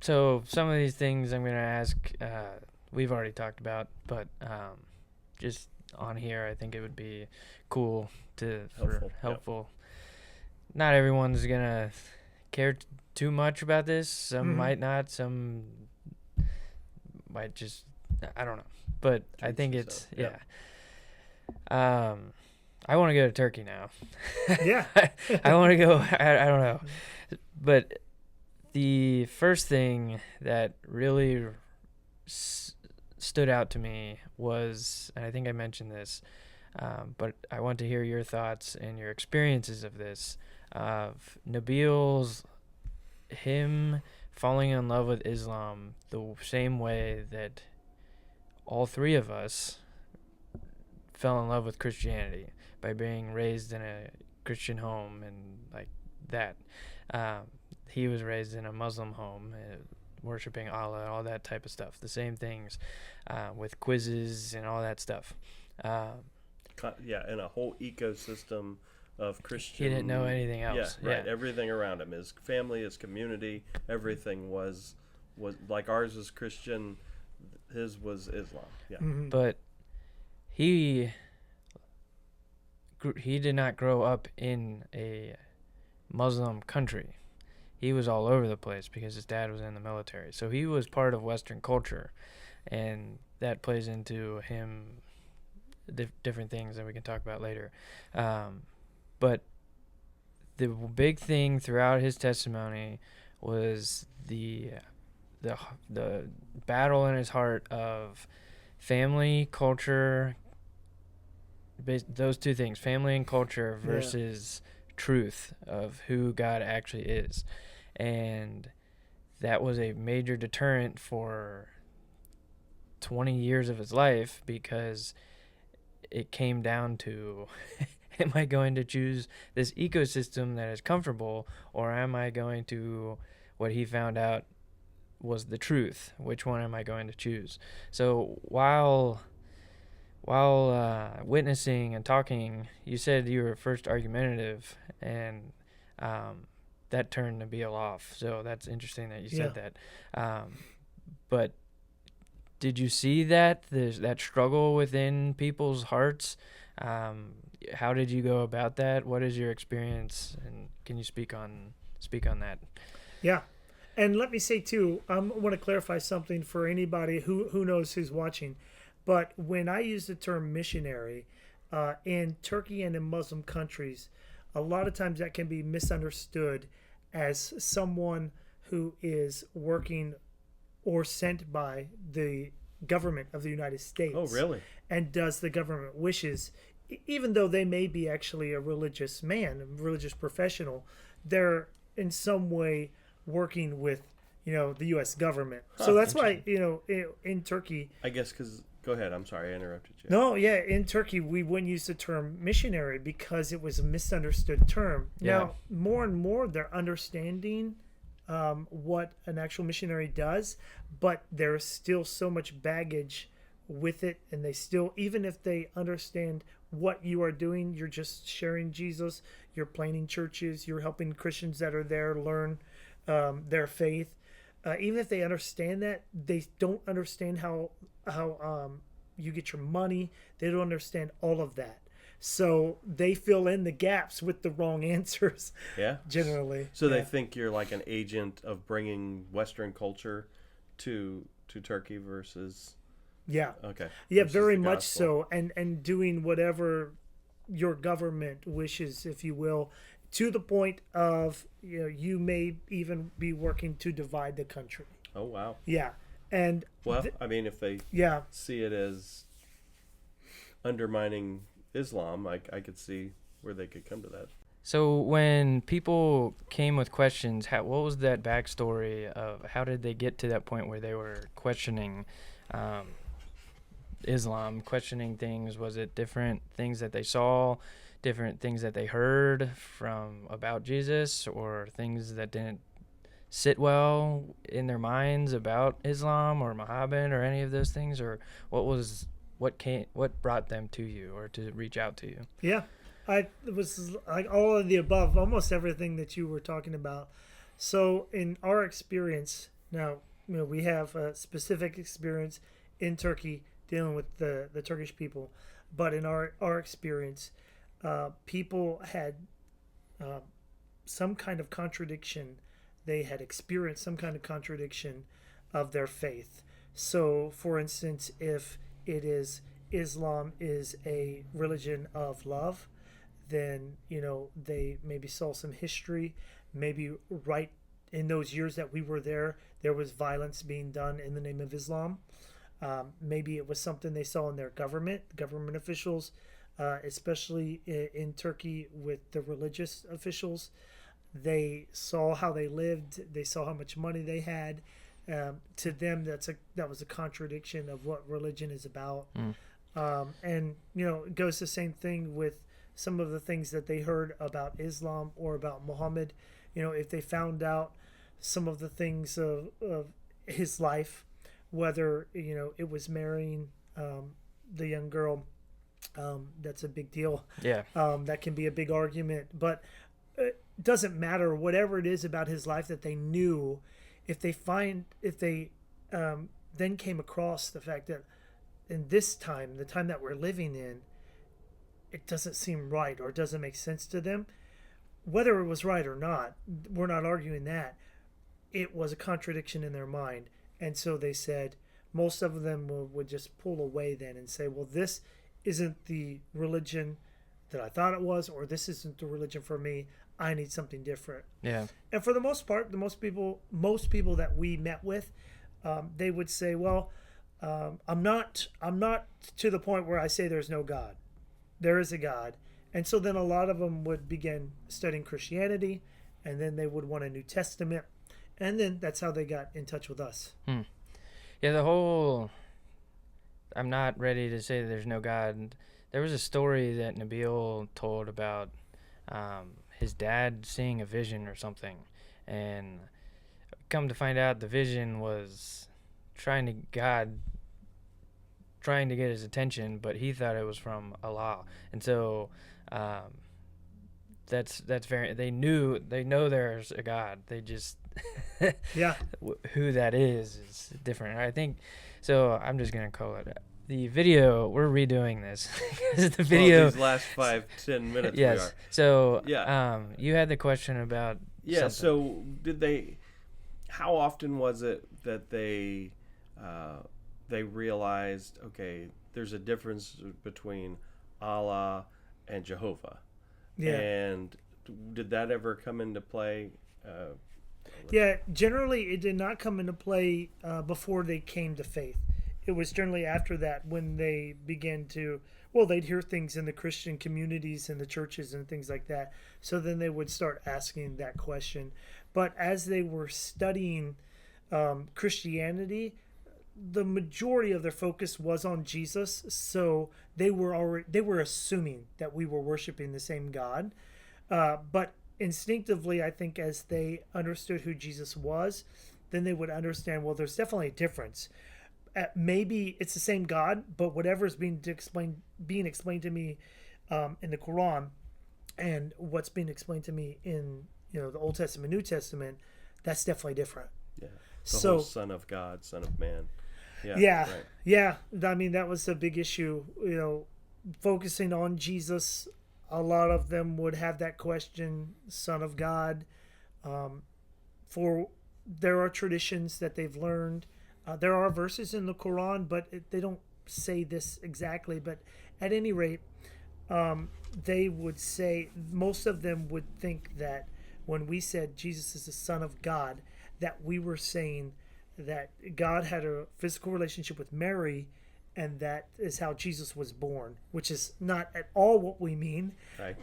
So some of these things I'm going to ask, we've already talked about, but just on here, I think it would be cool helpful. Yep. Not everyone's going to care too much about this. Some might not. Some might just, I don't know. But I think it's, I want to go to Turkey now. Yeah. I want to go, I don't know. But the first thing that really stood out to me was, and I think I mentioned this, but I want to hear your thoughts and your experiences of this, of Nabil's, him falling in love with Islam the same way that all three of us fell in love with Christianity, by being raised in a Christian home and that. He was raised in a Muslim home, worshiping Allah, all that type of stuff. The same things with quizzes and all that stuff. And a whole ecosystem of Christian. He didn't know anything else. Yeah, right. Everything around him, his family, his community, everything was like ours is Christian. His was Islam. Yeah. Mm-hmm. But he did not grow up in a Muslim country. He was all over the place because his dad was in the military. So he was part of Western culture, and that plays into him different things that we can talk about later. But the big thing throughout his testimony was the battle in his heart of family, culture, those two things, family and culture versus truth of who God actually is. And that was a major deterrent for 20 years of his life, because it came down to, am I going to choose this ecosystem that is comfortable, or am I going to, what he found out was the truth? Which one am I going to choose? So while witnessing and talking, you said you were first argumentative, and that turned Nabil off. So that's interesting that you said that. But did you see that struggle within people's hearts? How did you go about that? What is your experience, and can you speak on that? Yeah. And let me say too, I want to clarify something for anybody who knows who's watching. But when I use the term missionary in Turkey and in Muslim countries, a lot of times that can be misunderstood as someone who is working or sent by the government of the United States. Oh, really? And does the government wishes, even though they may be actually a religious man, a religious professional, they're in some way working with, the U.S. government. So that's why, in Turkey, I guess because, go ahead, I'm sorry, I interrupted you. No, in Turkey, we wouldn't use the term missionary because it was a misunderstood term. Yeah. Now, more and more, they're understanding what an actual missionary does, but there's still so much baggage with it, and they still, even if they understand what you are doing, you're just sharing Jesus, you're planting churches, you're helping Christians that are there learn their faith. Even if they understand that, they don't understand how you get your money. They don't understand all of that. So they fill in the gaps with the wrong answers. Yeah. Generally. So they think you're like an agent of bringing Western culture to Turkey versus. Yeah. Okay. Yeah, very much so, and doing whatever your government wishes, if you will, to the point of you may even be working to divide the country. Oh wow. Yeah. And if they see it as undermining Islam, I could see where they could come to that. So when people came with questions, what was that backstory of how did they get to that point where they were questioning Islam, questioning things? Was it different things that they saw, different things that they heard about Jesus, or things that didn't sit well in their minds about Islam or Muhammad or any of those things? Or what brought them to you or to reach out to you? Yeah, it was like all of the above, almost everything that you were talking about. So in our experience, now we have a specific experience in Turkey dealing with the Turkish people, but in our experience, people had some kind of contradiction. They had experienced some kind of contradiction of their faith. So, for instance, if it is Islam is a religion of love, then they maybe saw some history. Maybe right in those years that we were there was violence being done in the name of Islam. Maybe it was something they saw in their government officials, especially in Turkey with the religious officials. They saw how they lived. They saw how much money they had. To them, that was a contradiction of what religion is about. And it goes the same thing with some of the things that they heard about Islam or about Muhammad, if they found out some of the things of his life, whether it was marrying the young girl, that's a big deal. Yeah. That can be a big argument, but it doesn't matter. Whatever it is about his life that they knew, if they then came across the fact that in this time, the time that we're living in, it doesn't seem right or it doesn't make sense to them, whether it was right or not, we're not arguing that. It was a contradiction in their mind. And so they said, most of them would just pull away then and say, well, this isn't the religion that I thought it was, or this isn't the religion for me. I need something different. Yeah. And for the most part, most people that we met with, they would say, well, I'm not to the point where I say there's no God. There is a God. And so then a lot of them would begin studying Christianity, and then they would want a New Testament. And then that's how they got in touch with us. Yeah, I'm not ready to say there's no God. There was a story that Nabil told about his dad seeing a vision or something. And come to find out the vision was trying to get his attention, but he thought it was from Allah. And so that's very, they know there's a God. They just yeah, who that is different. I think so. I'm just gonna call it the video. We're redoing this. The video. These last 5-10 minutes. Yes. We are. So yeah. You had the question about. Yeah. Something. So how often was it that they realized, okay, there's a difference between Allah and Jehovah? Yeah. And did that ever come into play? Yeah, generally it did not come into play before they came to faith. It was generally after that when they began to, they'd hear things in the Christian communities and the churches and things like that. So then they would start asking that question. But as they were studying Christianity, the majority of their focus was on Jesus. So they were assuming that we were worshiping the same God. But instinctively, I think as they understood who Jesus was, then they would understand, well, there's definitely a difference. Maybe it's the same God, but whatever is being explained to me in the Quran and what's being explained to me in the Old Testament, New Testament, that's definitely different. Yeah. The whole Son of God, Son of Man. Yeah. Right. Yeah. I mean, that was a big issue, focusing on Jesus. A lot of them would have that question, Son of God. For there are traditions that they've learned. There are verses in the Quran, but they don't say this exactly. But at any rate, they would say, most of them would think that when we said Jesus is the Son of God, that we were saying that God had a physical relationship with Mary, and that is how Jesus was born, which is not at all what we mean. Right.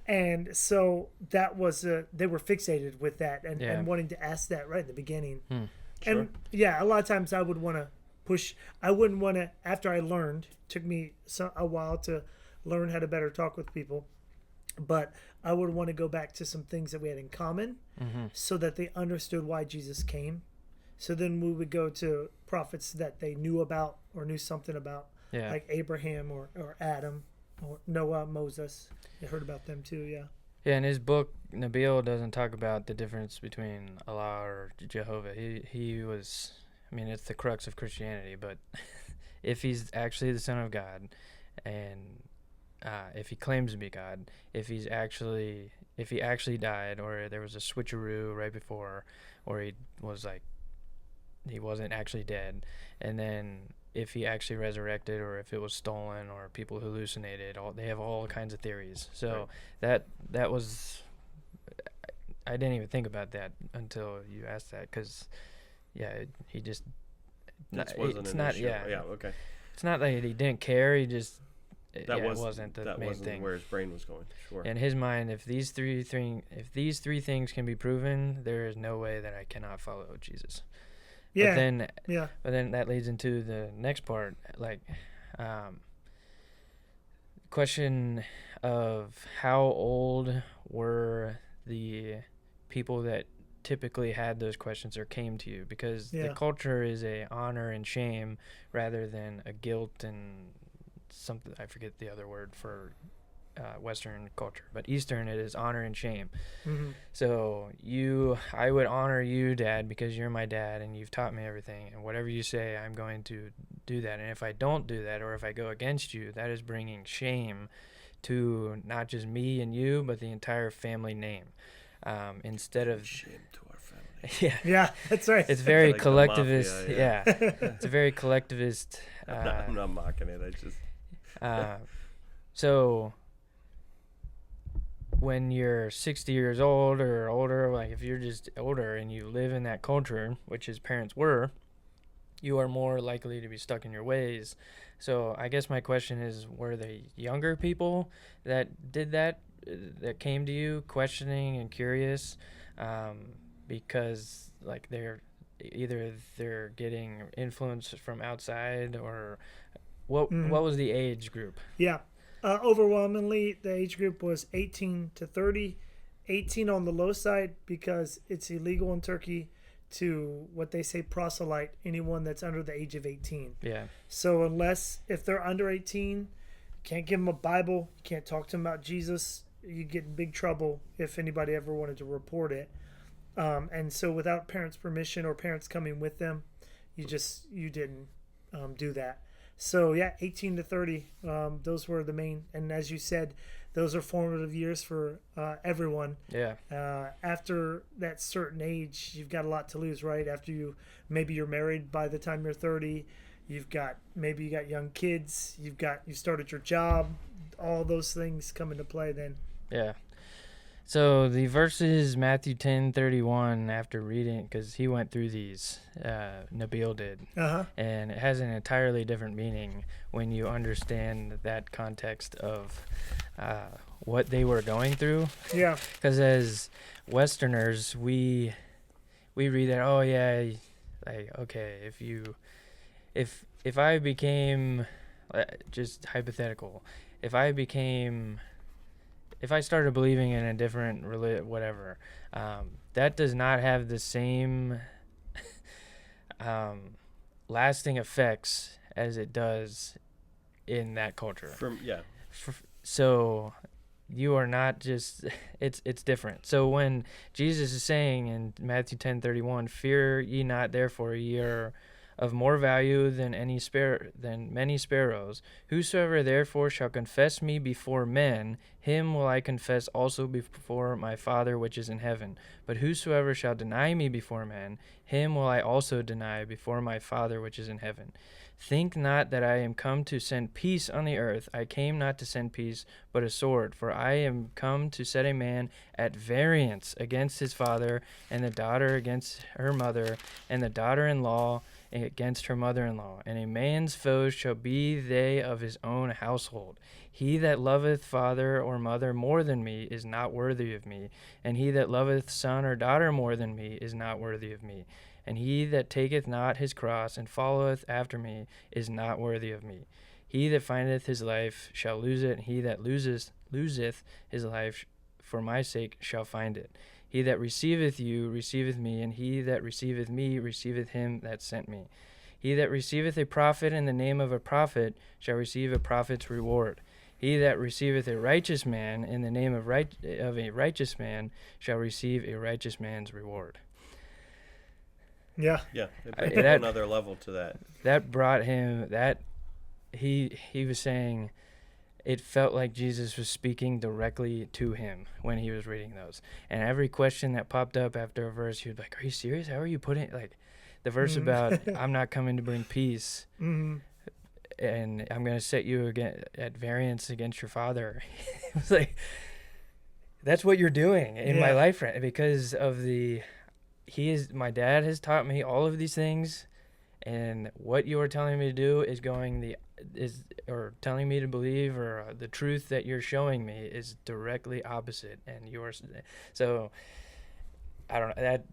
And so that was they were fixated with that and wanting to ask that right in the beginning. Sure. And yeah, a lot of times I would want to push. I wouldn't want to. After I learned, it took me a while to learn how to better talk with people, but I would want to go back to some things that we had in common, so that they understood why Jesus came. So then we would go to prophets that they knew about or knew something about, like Abraham or Adam or Noah, Moses. I heard about them too, yeah. Yeah, in his book, Nabil doesn't talk about the difference between Allah or Jehovah. He was, I mean, it's the crux of Christianity, but if he's actually the Son of God, and if he claims to be God, if he actually died, or there was a switcheroo right before, or he wasn't actually dead, and then if he actually resurrected, or if it was stolen, or people hallucinated, they have all kinds of theories. So that was, I didn't even think about that until you asked that, because he just, it's not okay. It's not that he didn't care. He just it wasn't the that main wasn't thing. Where his brain was going. Sure. In his mind, if these three things can be proven, there is no way that I cannot follow Jesus. Yeah. But then that leads into the next part, like, question of how old were the people that typically had those questions or came to you, because the culture is a honor and shame rather than a guilt and something. I forget the other word for Western culture, but Eastern, it is honor and shame. Mm-hmm. So I would honor you, Dad, because you're my dad and you've taught me everything, and whatever you say, I'm going to do that. And if I don't do that, or if I go against you, that is bringing shame to not just me and you, but the entire family name. Instead of shame to our family. Yeah, that's right. It's very like collectivist. Mafia, It's a very collectivist. I'm not mocking it. I just. So when you're 60 years old or older, like if you're just older and you live in that culture, which his parents were, you are more likely to be stuck in your ways. So I guess my question is, were they younger people that did that came to you questioning and curious, because like they're getting influence from outside, or what was the age group? Yeah. Overwhelmingly, the age group was 18 to 30, 18 on the low side because it's illegal in Turkey to what they say proselyte anyone that's under the age of 18. Yeah. So if they're under 18, can't give them a Bible, you can't talk to them about Jesus, you get in big trouble if anybody ever wanted to report it. And so without parents' permission or parents coming with them, you didn't do that. So, 18 to 30, those were the main. And as you said, those are formative years for everyone. Yeah. After that certain age, you've got a lot to lose, right? After maybe you're married by the time you're 30, you got young kids, you started your job, all those things come into play then. Yeah. So the verses, Matthew 10:31, after reading, because he went through these, Nabil did, and it has an entirely different meaning when you understand that context of what they were going through. Yeah. Because as Westerners, we read that, oh yeah, like, okay, if I became, just hypothetical, if I started believing in a different whatever, that does not have the same lasting effects as it does in that culture. So you are not just, it's different. So when Jesus is saying in Matthew 10:31, fear ye not, therefore ye are of more value than many sparrows. Whosoever therefore shall confess me before men, him will I confess also before my Father which is in heaven. But whosoever shall deny me before men, him will I also deny before my Father which is in heaven. Think not that I am come to send peace on the earth. I came not to send peace, but a sword. For I am come to set a man at variance against his father, and the daughter against her mother, and the daughter-in-law against her mother-in-law. And a man's foes shall be they of his own household. He that loveth father or mother more than me is not worthy of me, and he that loveth son or daughter more than me is not worthy of me. And he that taketh not his cross and followeth after me is not worthy of me. He that findeth his life shall lose it, and he that loseth his life for my sake shall find it. He that receiveth you receiveth me, and he that receiveth me receiveth him that sent me. He that receiveth a prophet in the name of a prophet shall receive a prophet's reward. He that receiveth a righteous man in the name of a righteous man shall receive a righteous man's reward. Yeah. Yeah, it brings another level to that. That brought him, he was saying, it felt like Jesus was speaking directly to him when he was reading those. And every question that popped up after a verse, he would be like, are you serious? How are you putting, like, the verse about, I'm not coming to bring peace, and I'm going to set you again at variance against your father. It was like, that's what you're doing in my life, right? Because of my dad has taught me all of these things, and what you are telling me to do or telling me to believe, or the truth that you're showing me is directly opposite, and yours. So I don't know that.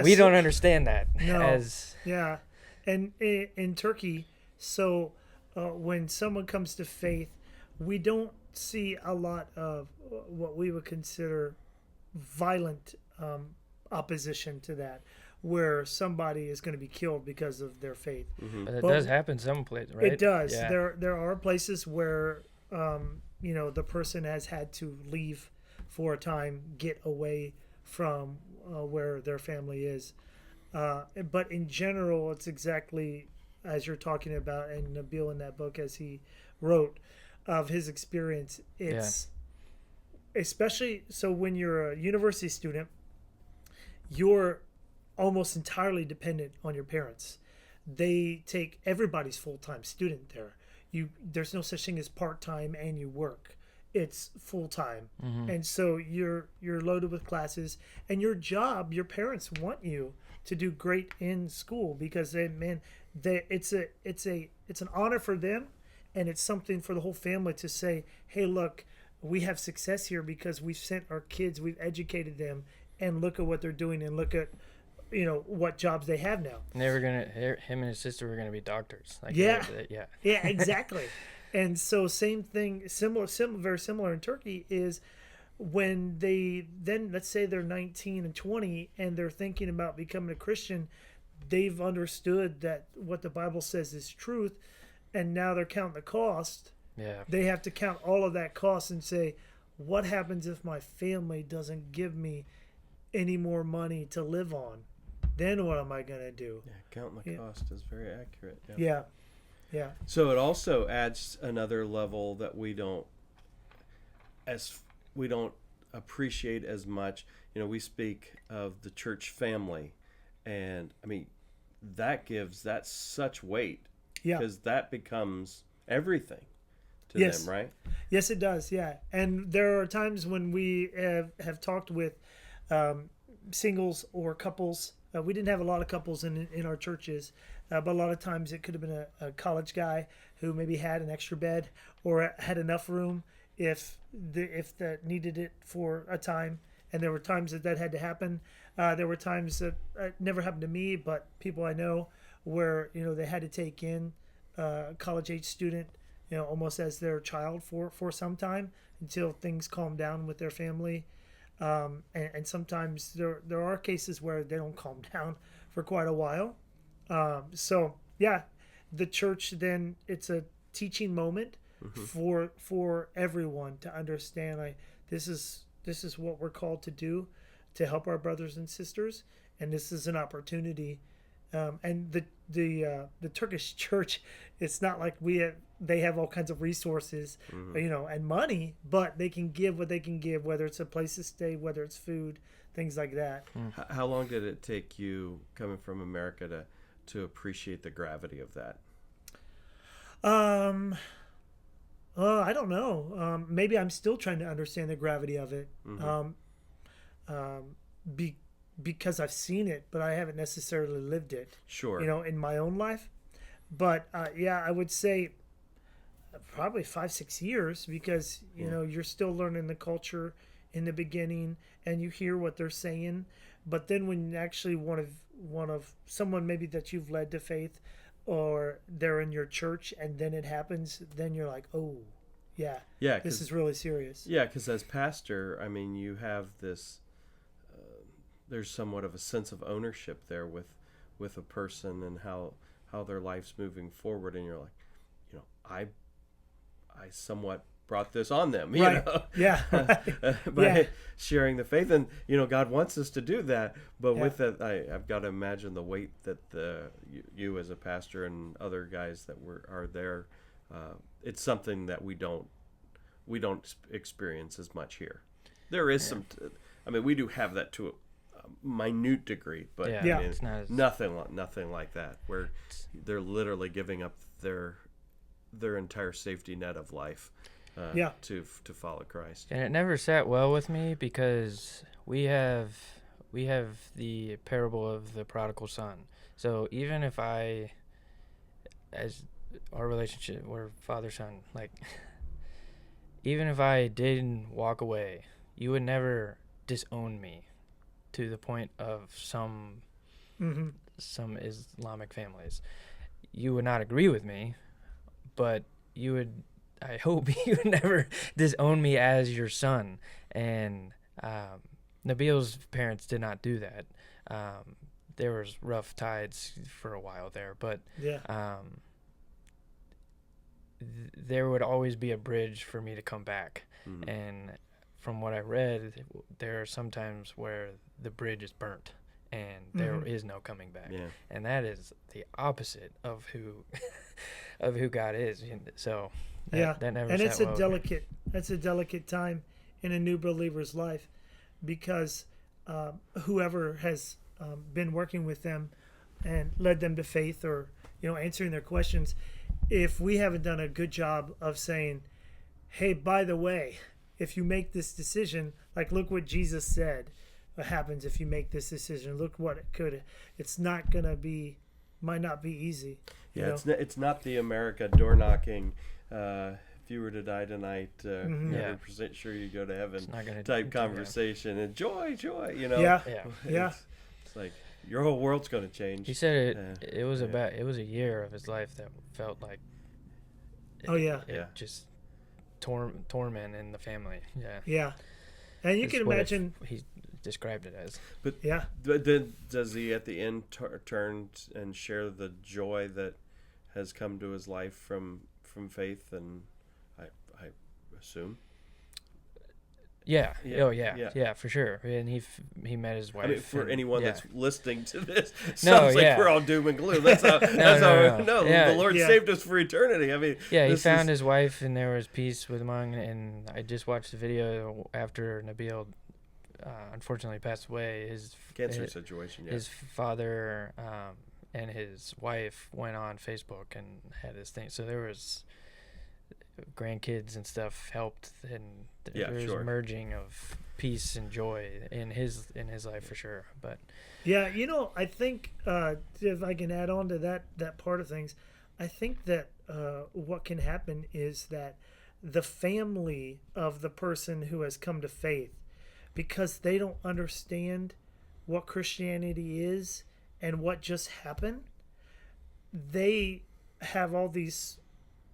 We don't understand that. No. And in Turkey, so when someone comes to faith, we don't see a lot of what we would consider violent opposition to that, where somebody is going to be killed because of their faith. Mm-hmm. But it does happen some places, right? It does. Yeah. There are places where the person has had to leave for a time, get away from where their family is. But in general, it's exactly as you're talking about, and Nabil in that book, as he wrote of his experience. It's especially so when you're a university student, you're almost entirely dependent on your parents. They take everybody's full-time student there. There's no such thing as part-time and you work. It's full-time. Mm-hmm. And so you're loaded with classes, and your job, your parents want you to do great in school because it's an honor for them, and it's something for the whole family to say, hey, look, we have success here because we've sent our kids, we've educated them, and look at what they're doing, and look at what jobs they have now. And him and his sister were gonna be doctors. Yeah, exactly. And so same thing, very similar in Turkey is when they then, let's say they're 19 and 20 and they're thinking about becoming a Christian, they've understood that what the Bible says is truth, and now they're counting the cost. Yeah. They have to count all of that cost and say, what happens if my family doesn't give me any more money to live on? Then what am I going to do? Yeah, counting the cost is very accurate. Yeah. So it also adds another level that we don't appreciate as much. We speak of the church family, and I mean that's such weight. Yeah. Because that becomes everything to them, right? Yes, it does. Yeah. And there are times when we have talked with singles or couples. We didn't have a lot of couples in our churches, but a lot of times it could have been a college guy who maybe had an extra bed or had enough room if that needed it for a time. And there were times that had to happen. There were times that it never happened to me, but people I know where they had to take in a college-age student, almost as their child for some time until things calm down with their family. And sometimes there are cases where they don't calm down for quite a while. The church then, it's a teaching moment for everyone to understand, like, this is what we're called to do, to help our brothers and sisters, and this is an opportunity. And the Turkish church, it's not like they have all kinds of resources, and money, but they can give what they can give, whether it's a place to stay, whether it's food, things like that. How long did it take you, coming from America, to appreciate the gravity of that? I don't know. Maybe I'm still trying to understand the gravity of it. Because I've seen it, but I haven't necessarily lived it. Sure. In my own life. But I would say probably 5-6 years, because you're still learning the culture in the beginning, and you hear what they're saying. But then when actually one of someone maybe that you've led to faith, or they're in your church, and then it happens, then you're like, oh, yeah, this is really serious. Yeah, because as pastor, I mean, you have this. There's somewhat of a sense of ownership there with a person and how their life's moving forward, and you're like, I somewhat brought this on them, right. by sharing the faith, and God wants us to do that, but with that, I've got to imagine the weight that you as a pastor and other guys that are there, it's something that we don't experience as much here. There is some, I mean, we do have that to a minute degree, but I mean, it's nothing like that, where they're literally giving up their entire safety net of life to follow Christ. And it never sat well with me, because we have the parable of the prodigal son. So even if as our relationship, we're father-son, like, even if I didn't walk away, you would never disown me to the point of some Islamic families. You would not agree with me, but I hope you would never disown me as your son. And Nabil's parents did not do that. There was rough tides for a while there, but there would always be a bridge for me to come back. Mm-hmm. And from what I read, there are some times where the bridge is burnt and there is no coming back. Yeah. And that is the opposite of who God is. So that never and it's a delicate time in a new believer's life, because whoever has been working with them and led them to faith, or answering their questions, if we haven't done a good job of saying, hey, by the way, if you make this decision, like, look what Jesus said happens if you make this decision. Look what it could. It's not gonna be, might not be easy. Yeah, it's not the America door knocking. If you were to die tonight, 100% sure you go to heaven type conversation. And joy. It's like your whole world's gonna change. He said it was a year of his life that felt like. Just torment in the family. Yeah, and you can imagine he described it as. But then does he at the end turn and share the joy that has come to his life from faith? And I assume. Yeah, for sure. And he met his wife. I mean, for anyone that's listening to this, sounds like we're all doom and gloom. That's how. The Lord saved us for eternity. I mean, he found his wife, and there was peace with him. And I just watched the video after Nabil, unfortunately, passed away. His cancer situation. Yeah. His father and his wife went on Facebook and had this thing. So there was grandkids and stuff helped, and there was a merging of peace and joy in his life for sure. But I think if I can add on to that part of things, I think that what can happen is that the family of the person who has come to faith, because they don't understand what Christianity is and what just happened, they have all these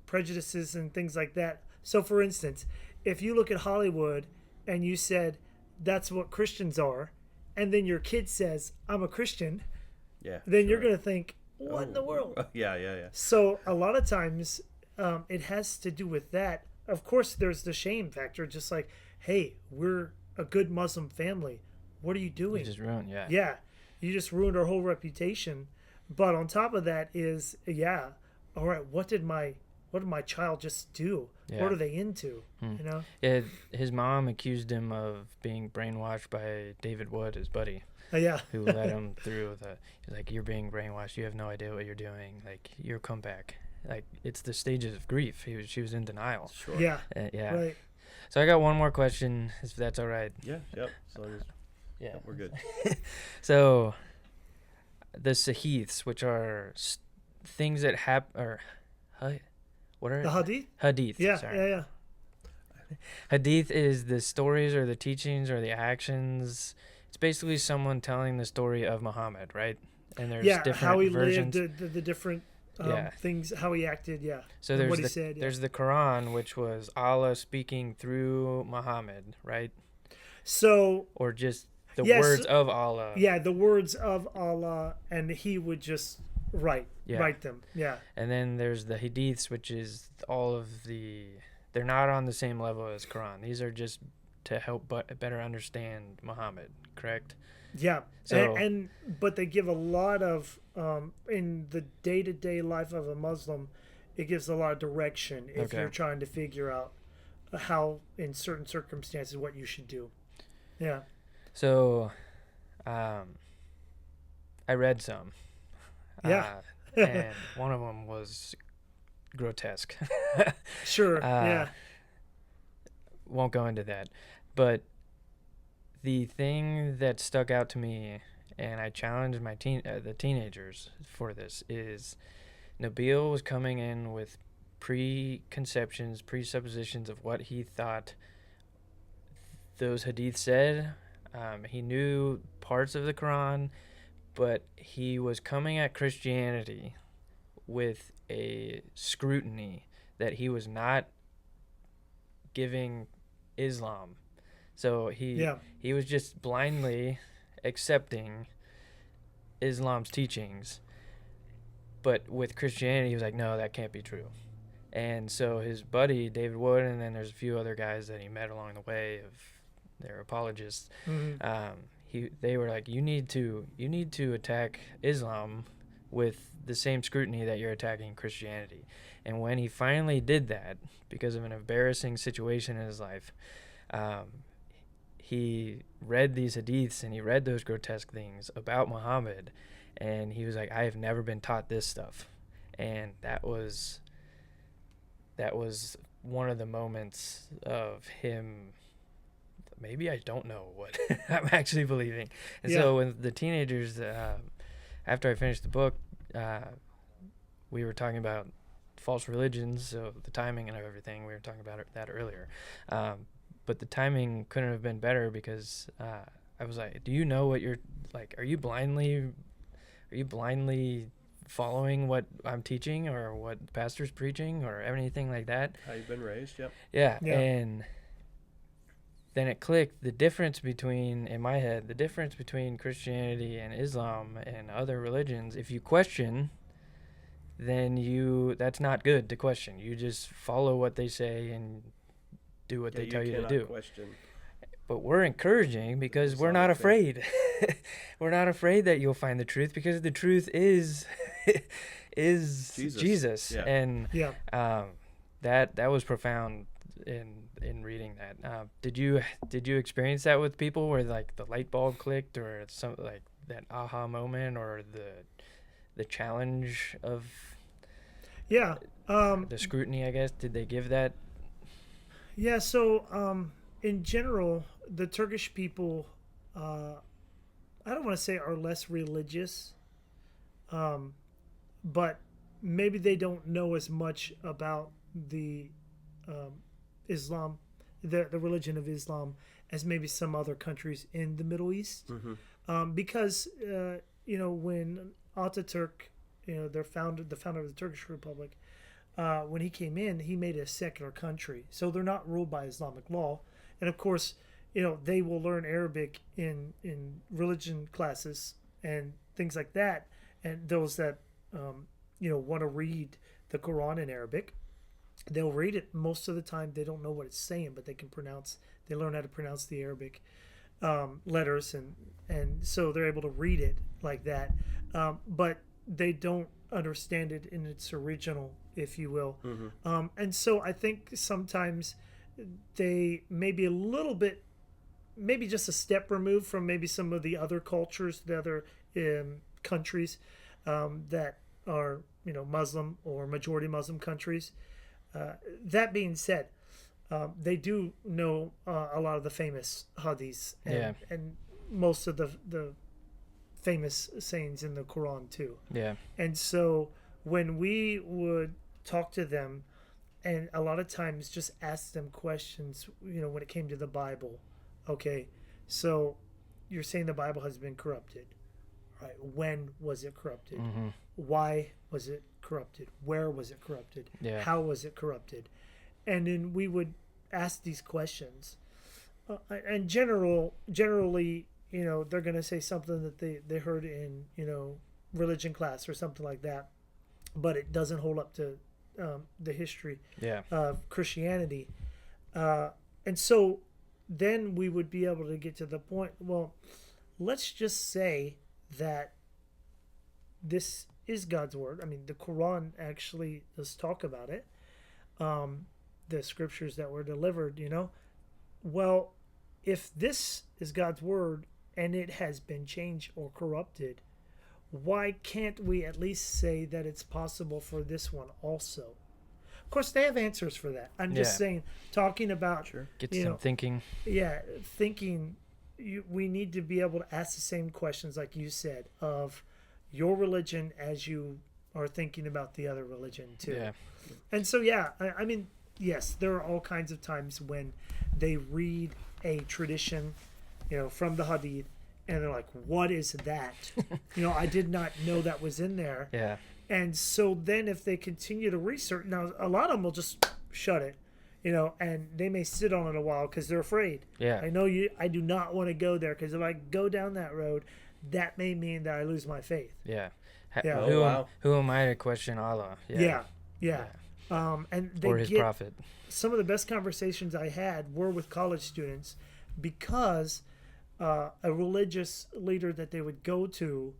prejudices and things like that. So for instance, if you look at Hollywood and you said that's what Christians are, and then your kid says I'm a Christian, then you're going to think, what in the world? Yeah. So a lot of times it has to do with that. Of course there's the shame factor, just like, hey, we're a good Muslim family, what are you doing? You just ruined you just ruined our whole reputation. But on top of that is all right, what did my child just do? What are they into? Yeah, his mom accused him of being brainwashed by David Wood, his buddy. Who led him through he's like, you're being brainwashed, you have no idea what you're doing, like, you'll come back. Like, it's the stages of grief. She was in denial. Sure. Right. So I got one more question, if that's all right. Yep. As long as we're good. So the Sahiths, which are things that happen, or what are the Hadith? Hadith. Yeah, sorry. yeah. Hadith is the stories or the teachings or the actions. It's basically someone telling the story of Muhammad, right? And there's different how he versions. lived, the different things, how he acted, So there's he said. There's the Quran, which was Allah speaking through Muhammad, right? So or just the words of Allah. Yeah, the words of Allah, and he would just write them. Yeah. And then there's the Hadiths, which is all of they're not on the same level as Quran. These are just to help better understand Muhammad, correct? Yeah. So, but they give a lot of in the day-to-day life of a Muslim, it gives a lot of direction if you're trying to figure out how, in certain circumstances, what you should do. Yeah. So, I read some. Yeah. And one of them was grotesque. Sure. Won't go into that. But the thing that stuck out to me, and I challenged the teenagers for this, is Nabil was coming in with presuppositions of what he thought those hadith said. He knew parts of the Quran, but he was coming at Christianity with a scrutiny that he was not giving Islam. So he was just blindly accepting Islam's teachings. But with Christianity, he was like, no, that can't be true. And so his buddy, David Wood, and then there's a few other guys that he met along the way of their apologists. They were like, you need to attack Islam with the same scrutiny that you're attacking Christianity. And when he finally did that, because of an embarrassing situation in his life, he read these hadiths and he read those grotesque things about Muhammad, and he was like, I have never been taught this stuff. And that was one of the moments of him, maybe I don't know what I'm actually believing. And so when the teenagers, after I finished the book, we were talking about false religions, so the timing and everything, we were talking about that earlier. But the timing couldn't have been better because I was like, do you know what you're, like, are you blindly following what I'm teaching or what the pastor's preaching or anything like that? How you've been raised, yep. Yeah. And then it clicked, the difference between Christianity and Islam and other religions. If you question, then that's not good to question. You just follow what they say and do what they tell you to do. Question. But we're encouraging because we're not afraid. We're not afraid that you'll find the truth because the truth is Jesus. Yeah. And that was profound in reading that. Did you experience that with people where like the light bulb clicked or some like that aha moment or the challenge of the scrutiny, I guess? Did they give that? Yeah, so in general, the Turkish people, I don't want to say are less religious, but maybe they don't know as much about the Islam, the religion of Islam, as maybe some other countries in the Middle East. Because, when Ataturk, the founder of the Turkish Republic, when he came in, he made it a secular country. So they're not ruled by Islamic law. And of course, they will learn Arabic in religion classes and things like that. And those that, want to read the Quran in Arabic, they'll read it. Most of the time, they don't know what it's saying, but they learn how to pronounce the Arabic letters. And so they're able to read it like that. But they don't understand it in its original, if you will. And so I think sometimes they may be a little bit, maybe just a step removed from maybe some of the other cultures, the other countries that are, Muslim or majority Muslim countries. That being said, they do know a lot of the famous hadiths and most of the famous sayings in the Quran too. Yeah. And so when we would talk to them and a lot of times just ask them questions, when it came to the Bible. Okay, so you're saying the Bible has been corrupted, right? When was it corrupted? Why was it corrupted? Where was it corrupted? Yeah. How was it corrupted? And then we would ask these questions. And generally, they're going to say something that they heard in, religion class or something like that. But it doesn't hold up to the history of Christianity. And so then we would be able to get to the point, well, let's just say that this is God's word. I mean, the Quran actually does talk about it. The scriptures that were delivered, Well, if this is God's word and it has been changed or corrupted, why can't we at least say that it's possible for this one also? Of course, they have answers for that. I'm just saying, talking about... Sure. Get some thinking. Yeah, thinking. We need to be able to ask the same questions, like you said, of your religion as you are thinking about the other religion, too. Yeah. And so, I mean, yes, there are all kinds of times when they read a tradition, from the Hadith, and they're like, what is that? I did not know that was in there. Yeah. And so then if they continue to research, now a lot of them will just shut it, and they may sit on it a while because they're afraid. Yeah. I do not want to go there because if I go down that road, that may mean that I lose my faith. Yeah. Yeah. Who am I to question Allah? Yeah. And they or his prophet. Some of the best conversations I had were with college students because a religious leader that they would go to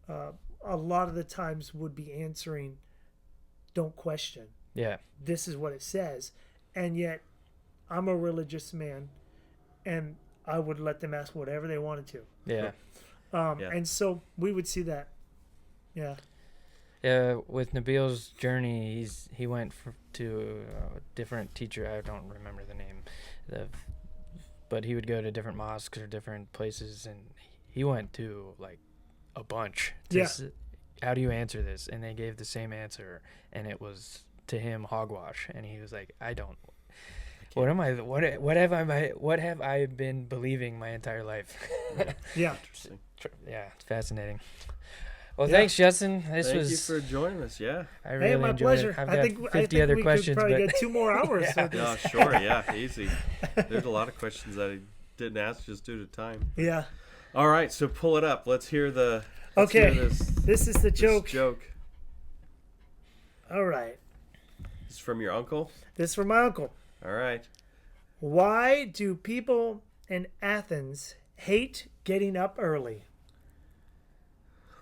a lot of the times would be answering, don't question. Yeah. This is what it says. And yet I'm a religious man and I would let them ask whatever they wanted to. Yeah. And so we would see that. Yeah. Yeah, with Nabil's journey, he went to a different teacher. I don't remember the name, but he would go to different mosques or different places, and he went to like a bunch. How do you answer this? And they gave the same answer, and it was to him hogwash, and he was like, I don't. What am I? What have I been believing my entire life? Yeah. Interesting. Yeah, it's fascinating. Well, thanks, Justin. Thank you for joining us. Yeah, I really my pleasure. It. I've got 50 other we questions. Could probably get 2 more hours. Yeah, sure. Yeah, easy. There's a lot of questions that I didn't ask just due to time. Yeah. All right, so pull it up. Let's hear the. This is the joke. All right. This is from your uncle? This is from my uncle. All right. Why do people in Athens hate getting up early?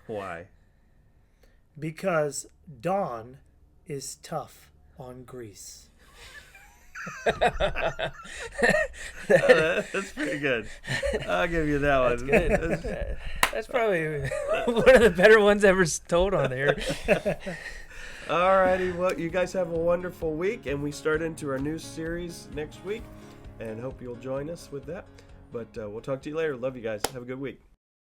Why? Because dawn is tough on Greece. That's pretty good. I'll give you that one. That's good. That's probably one of the better ones ever told on there. All righty. Well, you guys have a wonderful week, and we start into our new series next week, and hope you'll join us with that. But we'll talk to you later. Love you guys. Have a good week.